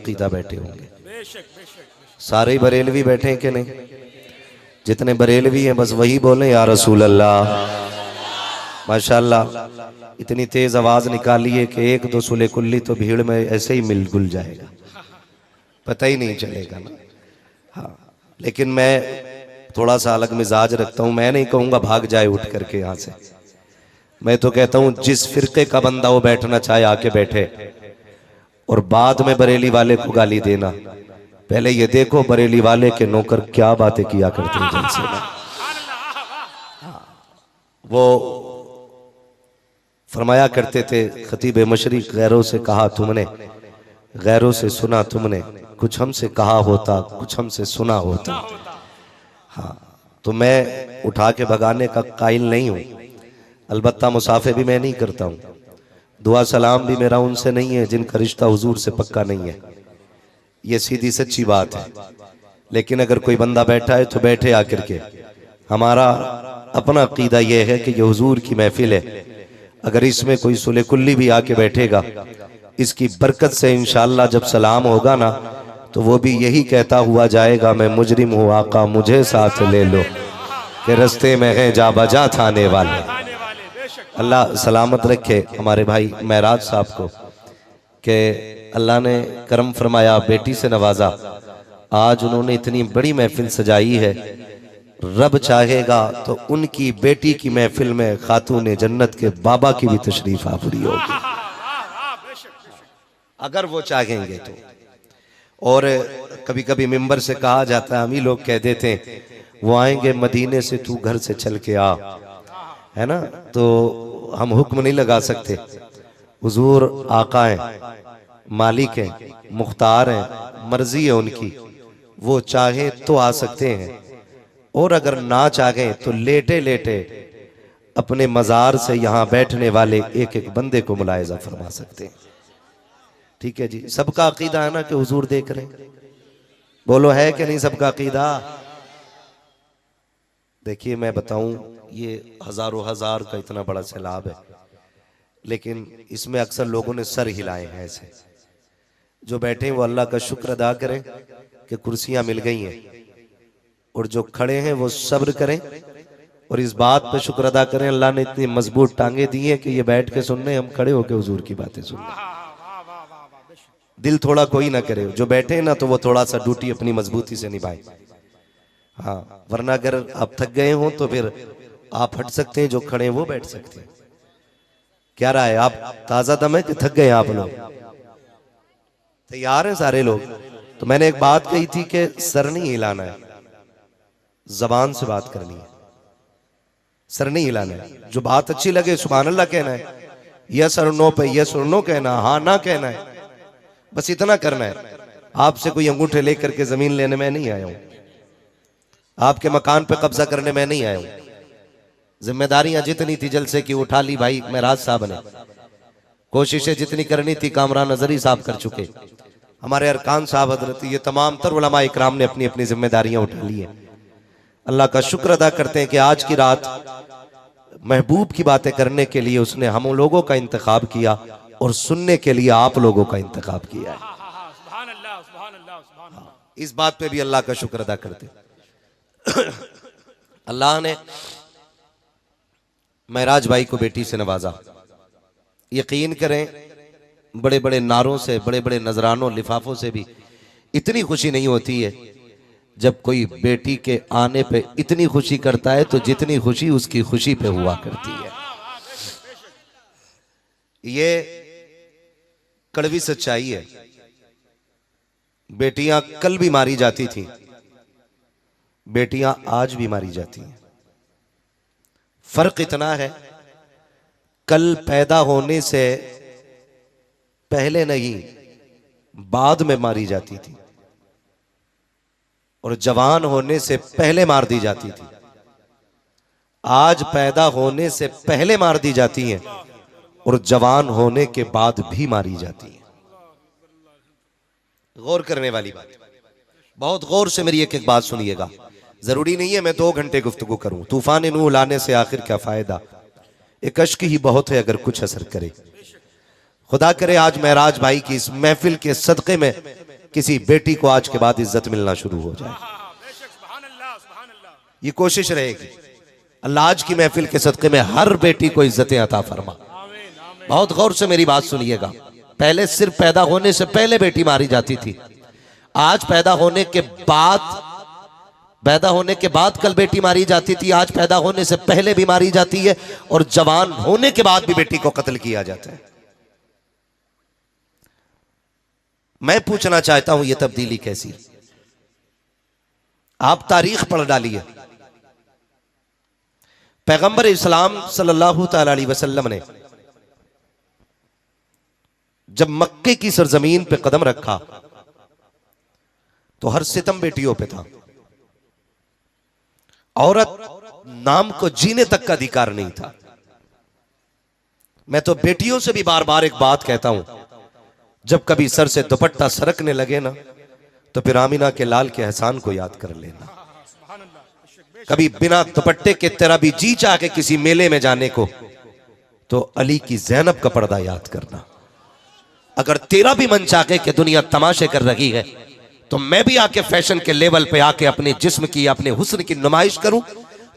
अकीदा बैठे होंगे। सारे बरेलवी बैठे हैं कि नहीं? जितने बरेलवी हैं बस वही बोले या रसूल अल्लाह। माशाल्लाह इतनी तेज आवाज निकाली है कि एक दो सुले कुल्ली तो भीड़ में ऐसे ही मिल गुल जाएगा, पता ही नहीं चलेगा ना। हाँ, लेकिन मैं थोड़ा सा अलग मिजाज रखता हूँ। मैं नहीं कहूँगा भाग जाए उठ करके यहाँ से। मैं तो कहता हूँ जिस फिरके का बंदा वो बैठना चाहे आके बैठे, और बाद में बरेली वाले को गाली देना। पहले ये देखो बरेली वाले के नौकर क्या बातें किया करते हैं जलसे में। वो फरमाया करते थे खतीब मशरिक, गैरों से कहा तुमने, गैरों से सुना तुमने, कुछ हमसे कहा होता, कुछ हमसे सुना होता। हाँ, तो मैं उठा के भगाने का कायल नहीं हूँ। अलबत्ता मुसाफे भी मैं नहीं करता हूँ, दुआ सलाम भी मेरा उनसे नहीं है जिनका रिश्ता हुजूर से पक्का नहीं है। ये सीधी सच्ची बात है। लेकिन अगर कोई बंदा बैठा है तो बैठे आकर के। हमारा अपना अकीदा यह है कि ये हुजूर की महफिल है, अगर इसमें कोई सुले कुल्ली भी आके बैठेगा, इसकी बरकत से इंशाअल्लाह जब सलाम होगा ना तो वो भी यही कहता हुआ जाएगा, मैं मुजरिम हूँ आका मुझे साथ ले लो, कि रस्ते में है जा बजा थाने वाले। अल्लाह सलामत रखे हमारे भाई महराज साहब को, कि अल्लाह ने करम फरमाया, बेटी से नवाजा। आज उन्होंने इतनी बड़ी महफिल सजाई है, रब चाहेगा तो उनकी बेटी की महफिल में खातून जन्नत के बाबा की भी तशरीफ आफरी होगी, अगर वो चाहेंगे तो। और कभी कभी मिंबर से कहा जाता है, हम ही लोग कह देते हैं वो आएंगे मदीने से, तू घर से चल के आ, है ना। तो हम हुक्म नहीं लगा सकते। हुजूर आका हैं, मालिक हैं, मुख्तार हैं, मर्जी है उनकी। वो चाहे तो आ सकते हैं, और अगर ना चाहें तो लेटे लेटे अपने मजार से यहाँ बैठने वाले एक एक बंदे को मुलायजा फरमा सकते हैं। ठीक है जी, सबका अकीदा है ना कि हुजूर देख रहे हैं? बोलो है कि नहीं सबका अकीदा? देखिए मैं बताऊं, ये हजारों हजार का इतना बड़ा सैलाब है, लेकिन इसमें अक्सर लोगों ने सर हिलाए हैं। ऐसे जो बैठे हैं वो अल्लाह का शुक्र अदा करें कि कुर्सियां मिल गई हैं, और जो खड़े हैं वो सब्र करें, और इस बात पे शुक्र अदा करें अल्लाह ने इतनी मजबूत टांगे दी है कि ये बैठ के सुनने, हम खड़े होकर हुजूर की बातें सुनने। दिल थोड़ा कोई ना करे, जो बैठे हैं ना तो वो थोड़ा सा ड्यूटी अपनी मजबूती से निभाए। हाँ, वरना अगर आप थक गए हो तो फिर आप हट सकते हैं, जो खड़े हैं वो बैठ सकते हैं। क्या रहा है, आप ताजा दम है कि थक गए आप लोग? तैयार हैं सारे लोग? तो मैंने एक बात कही थी कि सर नहीं हिलाना है, जबान से बात करनी है। सर नहीं हिलाना है, जो बात अच्छी लगे सुभान अल्लाह कहना है, यस और नो पे यस और नो कहना, हाँ ना कहना है, बस इतना करना है। आपसे कोई अंगूठे लेकर के जमीन लेने में नहीं आया हूं, आपके मकान पे कब्जा करने में नहीं आया हूं। जिम्मेदारियां जितनी थी जलसे की उठा ली भाई महराज साहब ने, कोशिशें जितनी करनी थी कामरान नजरी साहब कर चुके, हमारे अरकान साहब हजरत, ये तमाम तर उलमा इकराम ने अपनी अपनी जिम्मेदारियां उठा ली हैं। अल्लाह का शुक्र अदा करते हैं कि आज की रात महबूब की बातें करने के लिए उसने हम लोगों का इंतखाब किया, और सुनने के लिए आप लोगों का इंतखाब किया है। इस बात पे भी अल्लाह का शुक्र अदा करते हैं। अल्लाह ने महराज भाई को बेटी से नवाजा। यकीन करें बड़े बड़े नारों से, बड़े बड़े नजरानों लिफाफों से भी इतनी खुशी नहीं होती है जब कोई बेटी के आने पे इतनी खुशी करता है, तो जितनी खुशी उसकी खुशी पे हुआ करती है। ये कड़वी सच्चाई है। बेटियां कल भी मारी जाती थी, बेटियां आज भी मारी जाती हैं। फर्क इतना है, कल पैदा होने से पहले नहीं बाद में मारी जाती थी, और जवान होने से पहले मार दी जाती थी। आज पैदा होने से पहले मार दी जाती हैं, और जवान होने के बाद भी मारी जाती हैं। गौर करने वाली बात, बहुत गौर से मेरी एक एक बात सुनिएगा। जरूरी नहीं है मैं 2 घंटे गुफ्तगू करूं। तूफान नूह लाने से आखिर क्या फायदा, एक अश्क ही बहुत है अगर कुछ असर करे। खुदा करे आज महराज भाई की इस महफिल के सदक़े में किसी बेटी को आज के बाद इज्जत मिलना शुरू हो जाए। ये कोशिश रहेगी। अल्लाह आज की महफिल के सदक़े में हर बेटी को इज्जतें अता फरमा। बहुत गौर से मेरी बात सुनिएगा। पहले सिर्फ पैदा होने से पहले बेटी मारी जाती थी, आज पैदा होने के बाद कल बेटी मारी जाती थी, आज पैदा होने से पहले भी मारी जाती है और जवान होने के बाद भी बेटी को कत्ल किया जाता है। मैं पूछना चाहता हूं, यह तब्दीली कैसी? आप तारीख पढ़ डालिए। पैगंबर इस्लाम सल्लल्लाहु तआला अलैहि वसल्लम ने जब मक्के की सरजमीन पे कदम रखा तो हर सितम बेटियों पे था। औरत नाम को जीने तक का अधिकार नहीं था। मैं तो बेटियों से भी बार बार एक बात कहता हूं, जब कभी सर से दुपट्टा सरकने लगे ना तो फिर आमिना के लाल के एहसान को याद कर लेना। कभी बिना दुपट्टे के तेरा भी जी चाह के किसी मेले में जाने को तो अली की ज़ैनब का पर्दा याद करना। अगर तेरा भी मन चाहे कि दुनिया तमाशे कर रही है तो मैं भी आके फैशन के लेवल पे आके अपने जिस्म की, अपने हुस्न की नुमाइश करूं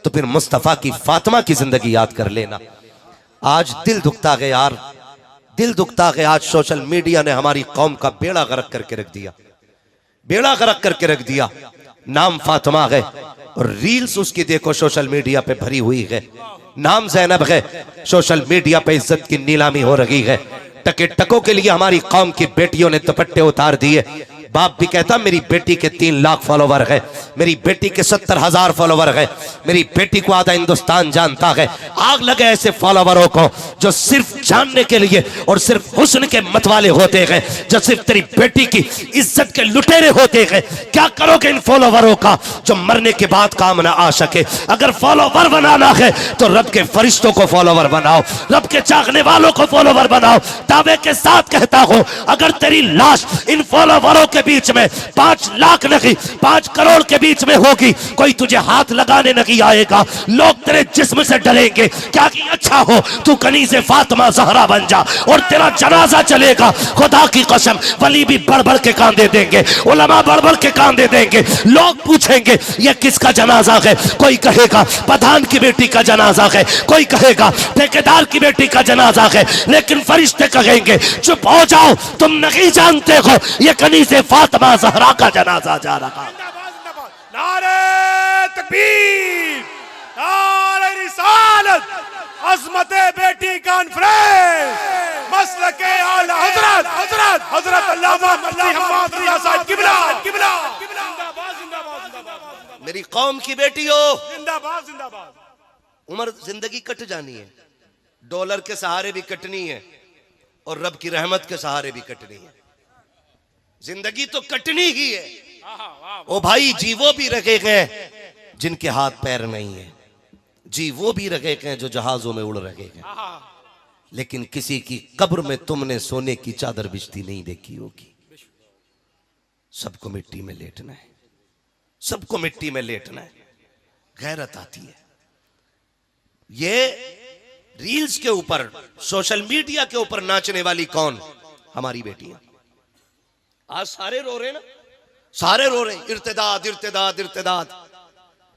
तो फिर मुस्तफा की फातिमा की जिंदगी याद कर लेना। आज दिल दुखता है यार, दिल दुखता है। आज सोशल मीडिया ने हमारी कौम का बेड़ा गर्क करके रख दिया, बेड़ा गर्क करके रख दिया। नाम फातिमा है और रील्स उसकी देखो सोशल मीडिया पे भरी हुई है। नाम ज़ैनब है, सोशल मीडिया पे इज्जत की नीलामी हो रही है। टके टकों के लिए हमारी कौम की बेटियों ने दुपट्टे उतार दिए। बाप भी कहता मेरी बेटी के 3 लाख फॉलोवर है, मेरी बेटी के 70,000 फॉलोवर है, मेरी बेटी को आधा हिंदुस्तान जानता है। आग लगे ऐसे फॉलोवरों को जो सिर्फ जानने के लिए और सिर्फ हुस्न के मतवाले होते हैं, जो सिर्फ तेरी बेटी की इज्जत के लुटेरे होते हैं। क्या करोगे इन फॉलोवरों का जो मरने के बाद काम ना आ सके? अगर फॉलोवर बनाना है तो रब के फरिश्तों को फॉलोवर बनाओ, रब के चाहने वालों को फॉलोवर बनाओ। दावे के साथ कहता हूं, अगर तेरी लाश इन फॉलोवरों के बीच में 5 लाख नहीं 5 करोड़ के बीच में होगी, कोई तुझे हाथ लगाने नहीं आएगा। लोग तेरे जिस्म से डरेंगे। क्या कि अच्छा हो तू कनीज़े फातिमा ज़हरा बन जा और तेरा जनाजा चलेगा। खुदा की कसम वली भी बढ़ बढ़ के कांदे देंगे, उलमा बढ़ बढ़ के कांदे देंगे। लोग पूछेंगे ये किसका जनाजा है? कोई कहेगा प्रधान की बेटी का जनाजा है, कोई कहेगा ठेकेदार की बेटी का जनाजा है, लेकिन फरिश्ते कहेंगे चुप हो जाओ, तुम नहीं जानते हो ये कनीज़े फातिमा ज़हरा का जनाजा जा रहा। नारे तकबीर, नारे रिसालत, अज़मते बेटी कॉन्फ्रेंस, मसलके आला हज़रत हज़रत हज़रत अल्लामा मुफ्ती हम्माद रिज़ा साहब किबला किबला। जिंदाबाद जिंदाबाद जिंदाबाद। मेरी कौम की बेटियों, जिंदाबाद जिंदाबाद। उम्र जिंदगी कट जानी है, डॉलर के सहारे भी कटनी है और रब की रहमत के सहारे भी कटनी है। जिंदगी तो कटनी ही है। ओ भाई, जी वो भी रखे गए जिनके हाथ पैर नहीं है, जी वो भी रखे गए जो जहाजों में उड़ रहे हैं, लेकिन किसी की कब्र में तुमने सोने की चादर बिछती नहीं देखी होगी। सबको मिट्टी में लेटना है, सबको मिट्टी में लेटना है। गैरत आती है। ये रील्स के ऊपर, सोशल मीडिया के ऊपर नाचने वाली कौन? हमारी बेटियां। आज सारे रो रहे ना, सारे रो रहे, इर्तिदाद इर्तिदाद इर्तिदाद।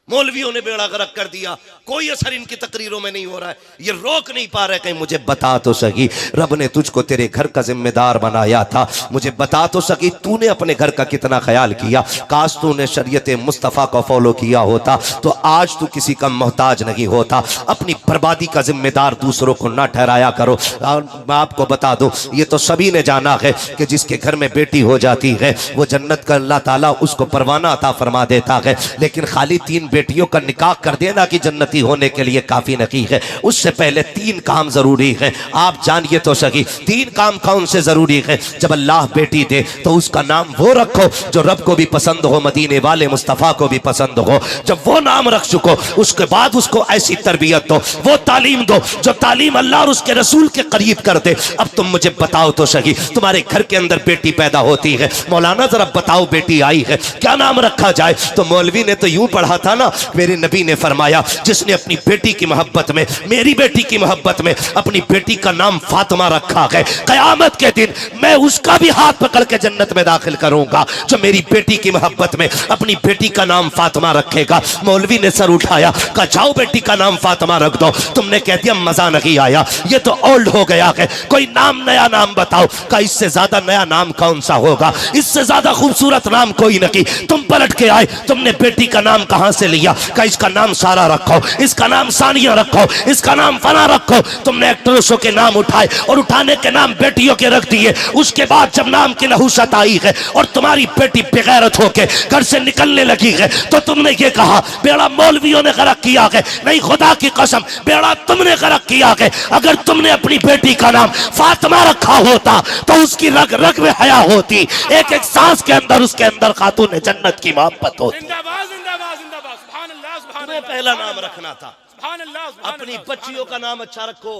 मौलवियों ने बेड़ा गर्क कर दिया, कोई असर इनकी तकरीरों में नहीं हो रहा है, ये रोक नहीं पा रहे। कहीं मुझे बता तो सकी, रब ने तुझको तेरे घर का जिम्मेदार बनाया था, मुझे बता तो सकी तूने अपने घर का कितना ख्याल किया। काश तूने शरीयत मुस्तफ़ा को फॉलो किया होता तो आज तू किसी का मोहताज नहीं होता। अपनी बर्बादी का जिम्मेदार दूसरों को ना ठहराया करो। और मैं आपको बता दूं, ये तो सभी ने जाना है कि जिसके घर में बेटी हो जाती है वो जन्नत का अल्लाह ताला उसको परवाना अता फरमा देता है। लेकिन खाली 3 बेटियों का निकाह कर देना कि जन्नती होने के लिए काफी नहीं है, उससे पहले 3 काम जरूरी है। आप जानिए तो सही 3 काम कौन से जरूरी है। जब अल्लाह बेटी दे तो उसका नाम वो रखो जो रब को भी पसंद हो, मदीने वाले मुस्तफ़ा को भी पसंद हो। जब वो नाम रख चुको उसके बाद उसको ऐसी तरबियत दो, वो तालीम दो जो तालीम अल्लाह और उसके रसूल के करीब कर दे। अब तुम मुझे बताओ तो सही, तुम्हारे घर के अंदर बेटी पैदा होती है, मौलाना जरा बताओ बेटी आई है, क्या नाम रखा जाए? तो मौलवी ने तो यूं पढ़ा था ना, ना, मेरे नबी ने फरमाया जिसने अपनी बेटी की मोहब्बत में, मेरी बेटी की मोहब्बत में अपनी बेटी का नाम फातिमा रखा है, कयामत के दिन मैं उसका भी हाथ पकड़ के जन्नत में दाखिल करूंगा जो मेरी बेटी की मोहब्बत में अपनी बेटी का नाम फातिमा रखेगा। मौलवी ने सर उठाया, कहा जाओ बेटी का नाम फातिमा रख दो। तुमने कह दिया मजा नहीं आया, ये तो ओल्ड हो गया है, कोई नाम नया नाम बताओ। का इससे ज्यादा नया नाम कौन सा होगा, इससे ज्यादा खूबसूरत नाम कोई नहीं। तुम पलट के आए, तुमने बेटी का नाम कहां से लिया? का इसका नाम सारा रखो, इसका नाम सानिया रखो, इसका नाम फना रखो। तुमने एक्ट्रेसों के नाम उठाए और उठाने के नाम बेटियों के रख दिए। उसके बाद जब नाम की नहुसत आई है और तुम्हारी बेटी बेगैरत होके घर से निकलने लगी है तो तुमने ये कहा बेड़ा मौलवियों ने गरक किया है। नहीं, खुदा की कसम बेड़ा तुमने गरक किया है। अगर तुमने अपनी बेटी का नाम फातिमा रखा होता तो उसकी रग रग में हया होती, एक एक सांस के अंदर उसके अंदर खातून जन्नत की मोहब्बत होती। जिंदाबाद जिंदाबाद जिंदाबाद, सुभान अल्लाह सुभान तुम्हें अल्लाह, पहला नाम रखना था। सुभान अल्लाह सुभान अपनी अल्लाह, बच्चियों का नाम अच्छा रखो।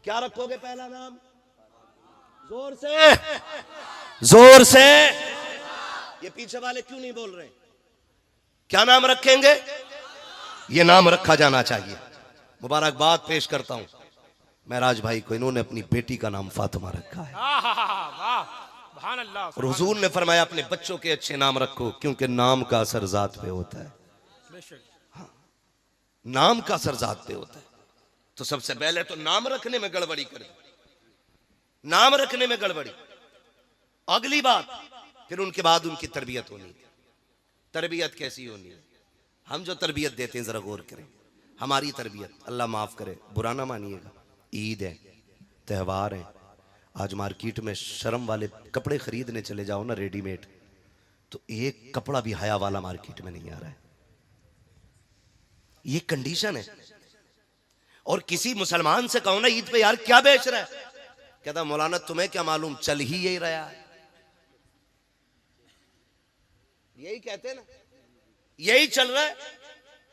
क्या रखोगे पहला नाम? जोर से, जोर से। ये पीछे वाले क्यों नहीं बोल रहे? क्या नाम रखेंगे? ये नाम रखा जाना चाहिए। मुबारकबाद पेश करता हूं महराज भाई को, इन्होंने अपनी बेटी का नाम फातिमा रखा है। वाह सुभान अल्लाह। और हुजूर ने फरमाया अपने बच्चों के अच्छे नाम रखो, क्योंकि नाम का असर जात पे होता है। हाँ, नाम का असर जात पे होता है। तो सबसे पहले तो नाम रखने में गड़बड़ी कर दी, नाम रखने में गड़बड़ी। अगली बात, फिर उनके बाद उनकी तरबियत होनी है। तरबियत कैसी होनी है? हम जो तरबियत देते हैं जरा गौर करें। हमारी तरबियत, अल्लाह माफ करे, बुरा ना मानिएगा, ईद है, त्यौहार है। आज मार्केट में शर्म वाले कपड़े खरीदने चले जाओ ना रेडीमेड, तो एक कपड़ा भी हया वाला मार्केट में नहीं आ रहा है। ये कंडीशन है। और किसी मुसलमान से कहो ना ईद पे यार क्या बेच रहा है, कहता मौलाना तुम्हें क्या मालूम, चल ही यही रहा है। यही कहते ना, यही चल रहा है,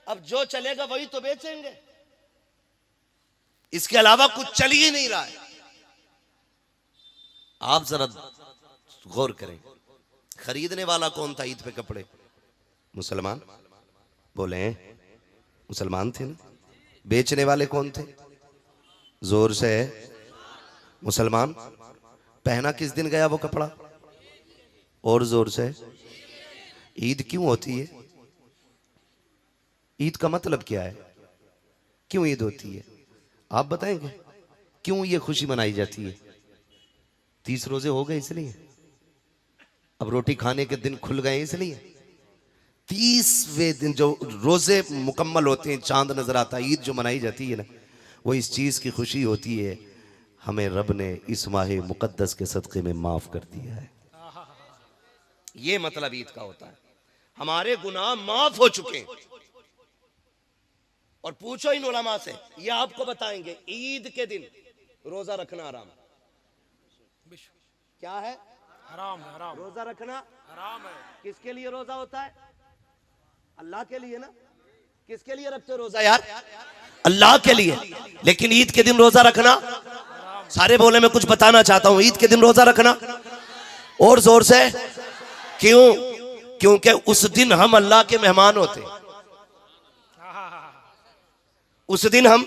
अब जो चलेगा वही तो बेचेंगे, इसके अलावा कुछ चल ही नहीं रहा है। आप जरा गौर करें, खरीदने वाला कौन था ईद पे कपड़े? मुसलमान। बोले मुसलमान थे ना। बेचने वाले कौन थे? जोर से, मुसलमान। पहना किस दिन गया वो कपड़ा? और जोर से। ईद क्यों होती है? ईद का मतलब क्या है? क्यों ईद होती है? आप बताएंगे क्यों ये खुशी मनाई जाती है? 30 रोजे हो गए इसलिए, अब रोटी खाने के दिन खुल गए इसलिए। 30वें दिन जो रोजे मुकम्मल होते हैं, चांद नजर आता है, ईद जो मनाई जाती है ना, वो इस चीज की खुशी होती है हमें रब ने इस माह मुकद्दस के सदक़े में माफ कर दिया है। ये मतलब ईद का होता है, हमारे गुनाह माफ हो चुके हैं। और पूछो इन उलमा से, ये आपको बताएंगे ईद के दिन रोजा रखना हराम। क्या है? हराम है, हराम। रोजा रखना हराम है। किसके लिए रोजा होता है? अल्लाह के लिए ना। किसके लिए रखते हो रोजा यार? अल्लाह के लिए। लेकिन ईद के दिन रोजा रखना, सारे बोले मैं कुछ बताना चाहता हूं, ईद के दिन रोजा रखना। और जोर से। क्यों? क्योंकि उस दिन हम अल्लाह के मेहमान होते हैं। उस दिन हम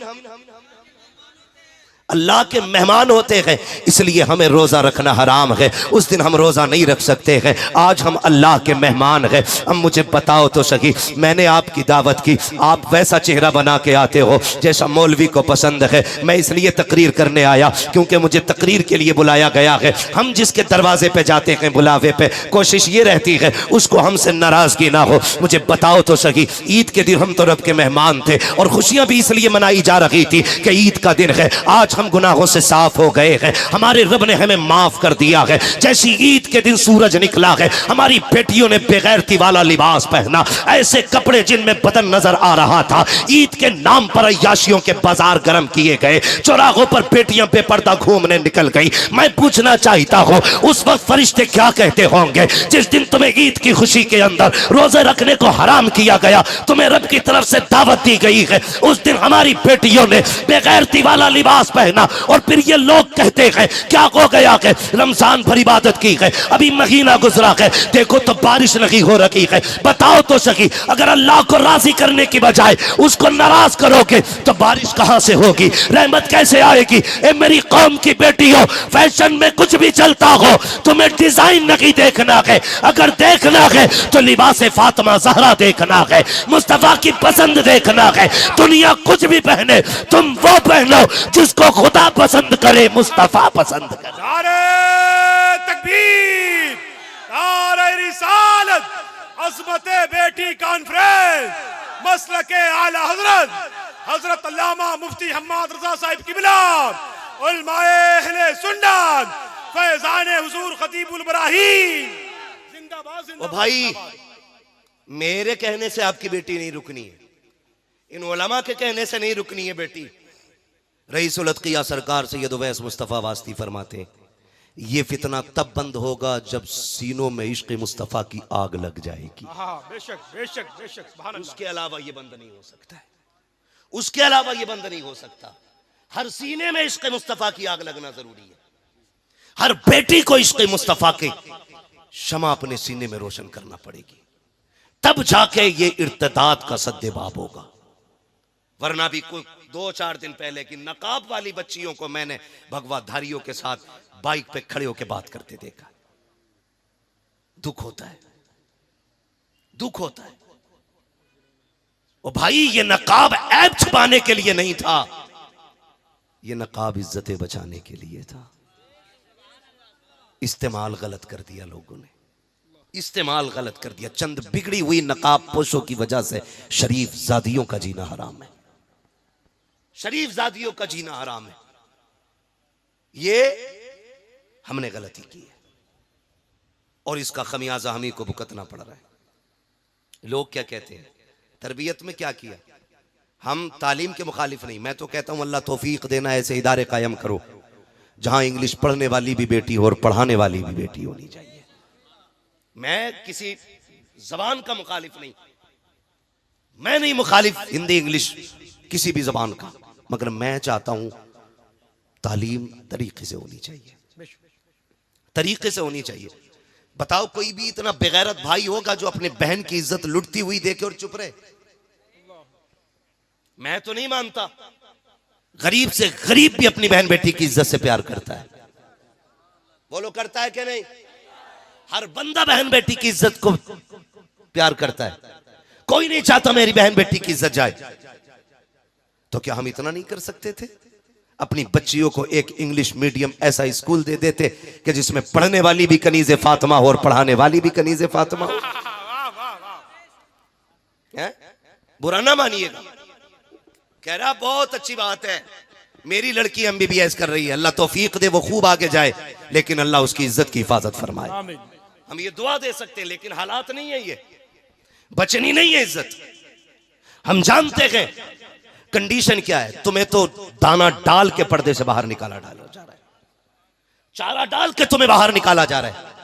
अल्लाह के मेहमान होते हैं, इसलिए हमें रोजा रखना हराम है। उस दिन हम रोजा नहीं रख सकते हैं। आज हम अल्लाह के मेहमान हैं। अब मुझे बताओ तो सही, मैंने आपकी दावत की, आप वैसा चेहरा बना के आते हो जैसा मौलवी को पसंद है। मैं इसलिए तकरीर करने आया क्योंकि मुझे तकरीर के लिए बुलाया गया है। हम जिसके दरवाजे पे जाते हैं बुलावे पे, कोशिश ये रहती है उसको हमसे नाराजगी ना हो। मुझे बताओ तो सही, ईद के दिन हम तो रब के मेहमान थे और खुशियां भी इसलिए मनाई जा रही थी कि ईद का दिन है। आज हम गुनाहों से साफ हो गए हैं, हमारे रब ने हमें माफ कर दिया है। जैसी ईद के दिन सूरज निकला है, हमारी बेटियों ने बेगैरती वाला लिबास पहना, ऐसे कपड़े जिनमें बदन नजर आ रहा था। ईद के नाम पर अय्याशियों के बाजार गर्म किए गए, चौराहों पर बेटियां बेपर्दा घूमने निकल गई। मैं पूछना चाहता हूं उस वक्त फरिश्ते क्या कहते होंगे जिस दिन तुम्हें ईद की खुशी के अंदर रोजे रखने को हराम किया गया, तुम्हें रब की तरफ से दावत दी गई है। उस दिन हमारी बेटियों ने बेगैरती वाला लिबास पहना, पहना और फिर ये लोग कहते हैं क्या हो गया है, रमजान भर इबादत की है, अभी महीना गुजरा है, देखो तो बारिश नहीं हो रही है। बताओ तो सही, अगर अल्लाह को राजी करने की बजाय उसको नाराज करोगे तो बारिश कहां से होगी, रहमत कैसे आएगी। ए मेरी कौम की बेटियों, फैशन में कुछ भी चलता हो, तुम्हें डिजाइन नहीं देखना है, अगर देखना है तो लिबास फातिमा ज़हरा देखना है, मुस्तफा की पसंद देखना है। दुनिया कुछ भी पहने, तुम वो पहनो जिसको खुदा पसंद करे, मुस्तफा पसंद करे। नारे तकबीर, नारे रिसालत, अज़मते बेटी कॉन्फ्रेंस, मसलके आला हजरत हजरत अल्लामा मुफ्ती हम्माद रजा साहिब किबला, उलमाए अहले सुन्नत, फैज़ान हुजूर खतीबुल बराहीम, जिंदाबाद ओ जिंदाबाद। भाई, मेरे कहने से आपकी बेटी नहीं रुकनी है, इन उलमा के कहने से नहीं रुकनी है बेटी। रईसुल अत्किया सरकार सैयद उवैस मुस्तफ़ा वास्ती फरमाते, ये फितना तब बंद होगा जब सीनों में इश्क मुस्तफ़ा की आग लग जाएगी। हाँ बेशक बेशक बेशक, सुभान अल्लाह। उसके अलावा ये बंद नहीं हो सकता है, उसके अलावा ये बंद नहीं हो सकता। हर सीने में इश्क मुस्तफ़ा की आग लगना जरूरी है। हर बेटी को इश्क मुस्तफ़ा के शमा अपने सीने में रोशन करना पड़ेगी, तब जाके ये इर्तिदाद का सद्देबाब होगा। वरना भी कोई 2-4 दिन पहले की नकाब वाली बच्चियों को मैंने भगवाधारियों के साथ बाइक पे खड़े होकर बात करते देखा। दुख होता है, दुख होता है। ओ भाई, ये नकाब ऐब छुपाने के लिए नहीं था, ये नकाब इज्जतें बचाने के लिए था। इस्तेमाल गलत कर दिया लोगों ने, इस्तेमाल गलत कर दिया। चंद बिगड़ी हुई नकाब पोशों की वजह से शरीफ जादियों का जीना हराम है, शरीफ जादियों का जीना हराम है। ये हमने गलती की है और इसका खमियाजा हम ही को भुगतना पड़ रहा है। लोग क्या कहते हैं, तरबियत में क्या किया। हम तालीम के मुखालिफ नहीं, मैं तो कहता हूं अल्लाह तौफीक देना, ऐसे इदारे कायम करो जहां इंग्लिश पढ़ने वाली भी बेटी हो और पढ़ाने वाली भी बेटी होनी चाहिए। मैं किसी जबान का मुखालिफ नहीं, मैं नहीं मुखालिफ हिंदी इंग्लिश किसी भी जबान का, मगर मैं चाहता हूं तालीम तरीके से होनी चाहिए, तरीके से होनी चाहिए। बताओ कोई भी इतना बेगैरत भाई होगा जो अपने बहन की इज्जत लुटती हुई देखे और चुप रहे? मैं तो नहीं मानता। गरीब से गरीब भी अपनी बहन बेटी की इज्जत से प्यार करता है, बोलो करता है कि नहीं? हर बंदा बहन बेटी की इज्जत को प्यार करता है। कोई नहीं चाहता मेरी बहन बेटी की इज्जत जाए। तो क्या हम इतना नहीं कर सकते थे? अपनी बच्चियों को एक इंग्लिश मीडियम ऐसा स्कूल दे देते कि जिसमें पढ़ने वाली भी कनीज़े फातिमा हो और पढ़ाने वाली भी कनीज़े फातिमा हो। बुरा ना मानिएगा, कह रहा बहुत अच्छी बात है, मेरी लड़की MBBS कर रही है, अल्लाह तौफीक दे वो खूब आगे जाए, लेकिन अल्लाह उसकी इज्जत की हिफाजत फरमाए। हम ये दुआ दे सकते हैं, लेकिन हालात नहीं है, ये बचनी नहीं है इज्जत। हम जानते हैं कंडीशन क्या है। तुम्हें तो दाना डाल के पर्दे से बाहर निकाला जा रहा है, चारा डाल के तुम्हें बाहर निकाला जा रहा है।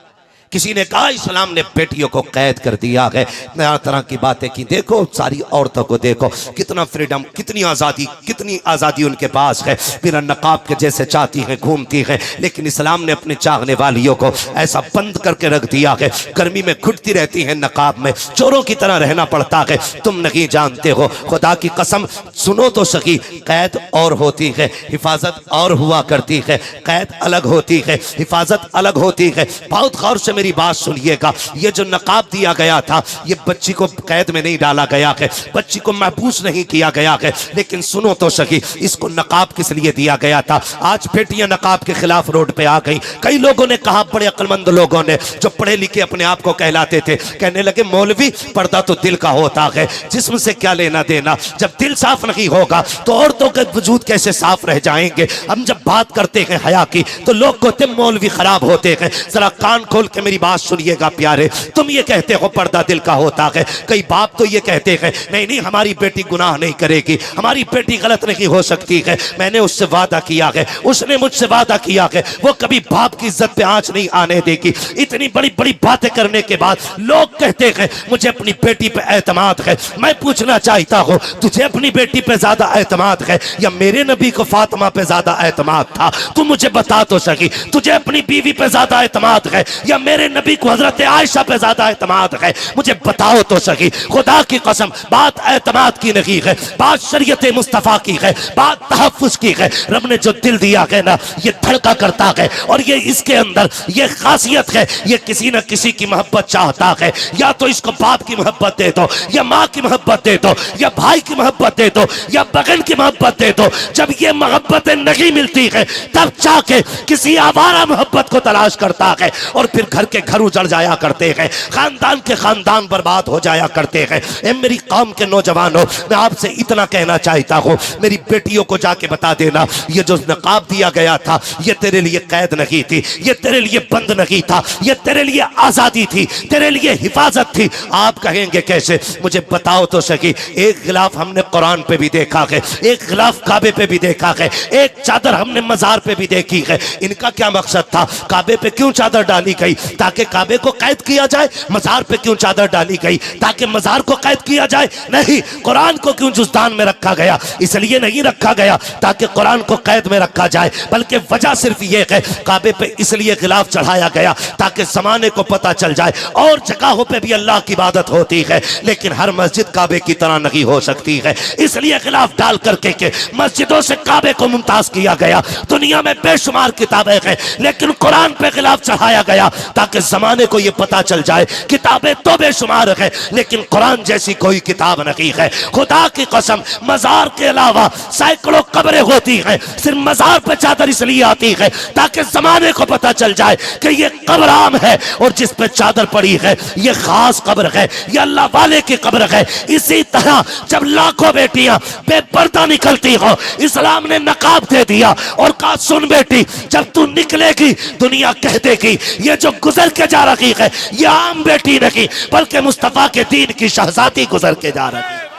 किसी ने कहा इस्लाम ने बेटियों को कैद कर दिया है, नया तरह की बातें की। देखो सारी औरतों को देखो, कितना फ्रीडम, कितनी आज़ादी उनके पास है, बिना नकाब के जैसे चाहती हैं घूमती हैं। लेकिन इस्लाम ने अपने चाहने वालियों को ऐसा बंद करके रख दिया है, गर्मी में घुटती रहती हैं नकाब में, चोरों की तरह रहना पड़ता है। तुम नहीं जानते हो, खुदा की कसम सुनो तो सही, कैद और होती है, हिफाजत और हुआ करती है। कैद अलग होती है, हिफाजत अलग होती है। बहुत गौर से मेरी बात सुनिएगा, ये जो नकाब दिया गया था, ये बच्ची को कैद में नहीं डाला गया है, बच्ची को महबूस नहीं किया गया है। लेकिन सुनो तो सही, इसको नकाब किस लिए दिया गया था? आज बेटियां नकाब के खिलाफ रोड पे आ गई। कई लोगों ने कहा, बड़े अक्लमंद लोगों ने जो पढ़े लिखे अपने आप को कहलाते थे, कहने लगे मौलवी पर्दा तो दिल का होता है, जिस्म से क्या लेना देना। जब दिल साफ नहीं होगा तो औरतों के वजूद कैसे साफ रह जाएंगे? हम जब बात करते हैं हया की तो लोग कहते मौलवी खराब होते हैं। जरा कान खोल के मेरी मेरी बात सुनिएगा प्यारे, तुम ये कहते हो पर्दा दिल का होता है, कई बाप तो ये कहते हैं नहीं नहीं हमारी बेटी गुनाह नहीं करेगी, हमारी बेटी गलत नहीं हो सकती है। मैंने उससे वादा किया है, उसने मुझसे वादा किया है, वो कभी बाप की इज्जत पे आंच नहीं आने देगी। इतनी बड़ी बड़ी बातें करने के बाद लोग कहते हैं मुझे अपनी बेटी पे एतमाद है। मैं पूछना चाहता हूँ तुझे अपनी बेटी पे ज्यादा एतमाद है या मेरे नबी को फातिमा पे ज्यादा एतमाद था? तू मुझे बता तो सकी, तुझे अपनी बीवी पे ज्यादा एतमाद है या मेरे नबी को हजरत आयशा पे ज्यादा एतमाद है? मुझे बताओ तो सकी। खुदा की कसम बात एतमाद की नहीं है, बात शरीयत मुस्तफा की है, बात तहफ्फुज की है। रब ने जो दिल दिया है ना ये धड़का करता है और ये इसके अंदर ये खासियत है, ये किसी न किसी की मोहब्बत चाहता है। या तो इसको बाप की मोहब्बत दे दो या माँ की मोहब्बत दे दो या भाई की मोहब्बत दे दो या बहन की मोहब्बत दे दो। जब ये मोहब्बतें नहीं मिलती है तब जाके किसी आवारा मोहब्बत को तलाश करता है और फिर घर के घर उजड़ जाया करते हैं, खानदान के खानदान बर्बाद हो जाया करते हैं। ए मेरी कौम के नौजवानों, मैं आपसे इतना कहना चाहता हूँ, मेरी बेटियों को जाके बता देना ये जो नकाब दिया गया था ये तेरे लिए कैद नहीं थी, ये तेरे लिए बंद नहीं था, ये तेरे लिए आजादी थी, तेरे लिए हिफाजत थी। आप कहेंगे कैसे? मुझे बताओ तो सकी। एक गिलाफ हमने कुरान पे भी देखा है, एक गिलाफ काबे पे भी देखा है, एक चादर हमने मजार पे भी देखी है। इनका क्या मकसद था? काबे पे क्यों चादर डाली गई? ताकि काबे को कैद किया जाए। मजार पे क्यों चादर डाली गई? ताकि मजार को कैद किया जाए। नहीं, कुरान को क्यों जुस्तान में रखा गया? इसलिए नहीं रखा गया ताकि कुरान को कैद में रखा जाए, बल्कि वजह सिर्फ ये है काबे पे इसलिए गिलाफ चढ़ाया गया ताकि जमाने को पता चल जाए और जगहों पे भी अल्लाह की इबादत होती है लेकिन हर मस्जिद काबे की तरह नहीं हो सकती है। इसलिए गिलाफ डाल करके के मस्जिदों से काबे को मुमताज किया गया। दुनिया में बेशुमार किताबें हैं लेकिन कुरान पे गिलाफ चढ़ाया गया ताकि जमाने को यह पता चल जाए किताबें तो बेशुमार है लेकिन कुरान जैसी कोई किताब नहीं है। खुदा की कसम मजार के अलावा सैकड़ों कब्रें होती हैं, सिर्फ मजार पे चादर इसलिए आती है ताकि जमाने को पता चल जाए कि ये कब्र आम है और जिस पे चादर पड़ी है ये खास कब्र है, ये अल्लाह वाले की कब्र है। इसी तरह जब लाखों बेटियां बेपर्दा निकलती हो इस्लाम ने नकाब दे दिया और कहा सुन बेटी जब तू निकलेगी दुनिया कह देगी ये जो गुजर के जा रही है ये आम बेटी नहीं बल्कि मुस्तफा के दीन की शहजादी गुजर के जा रही है।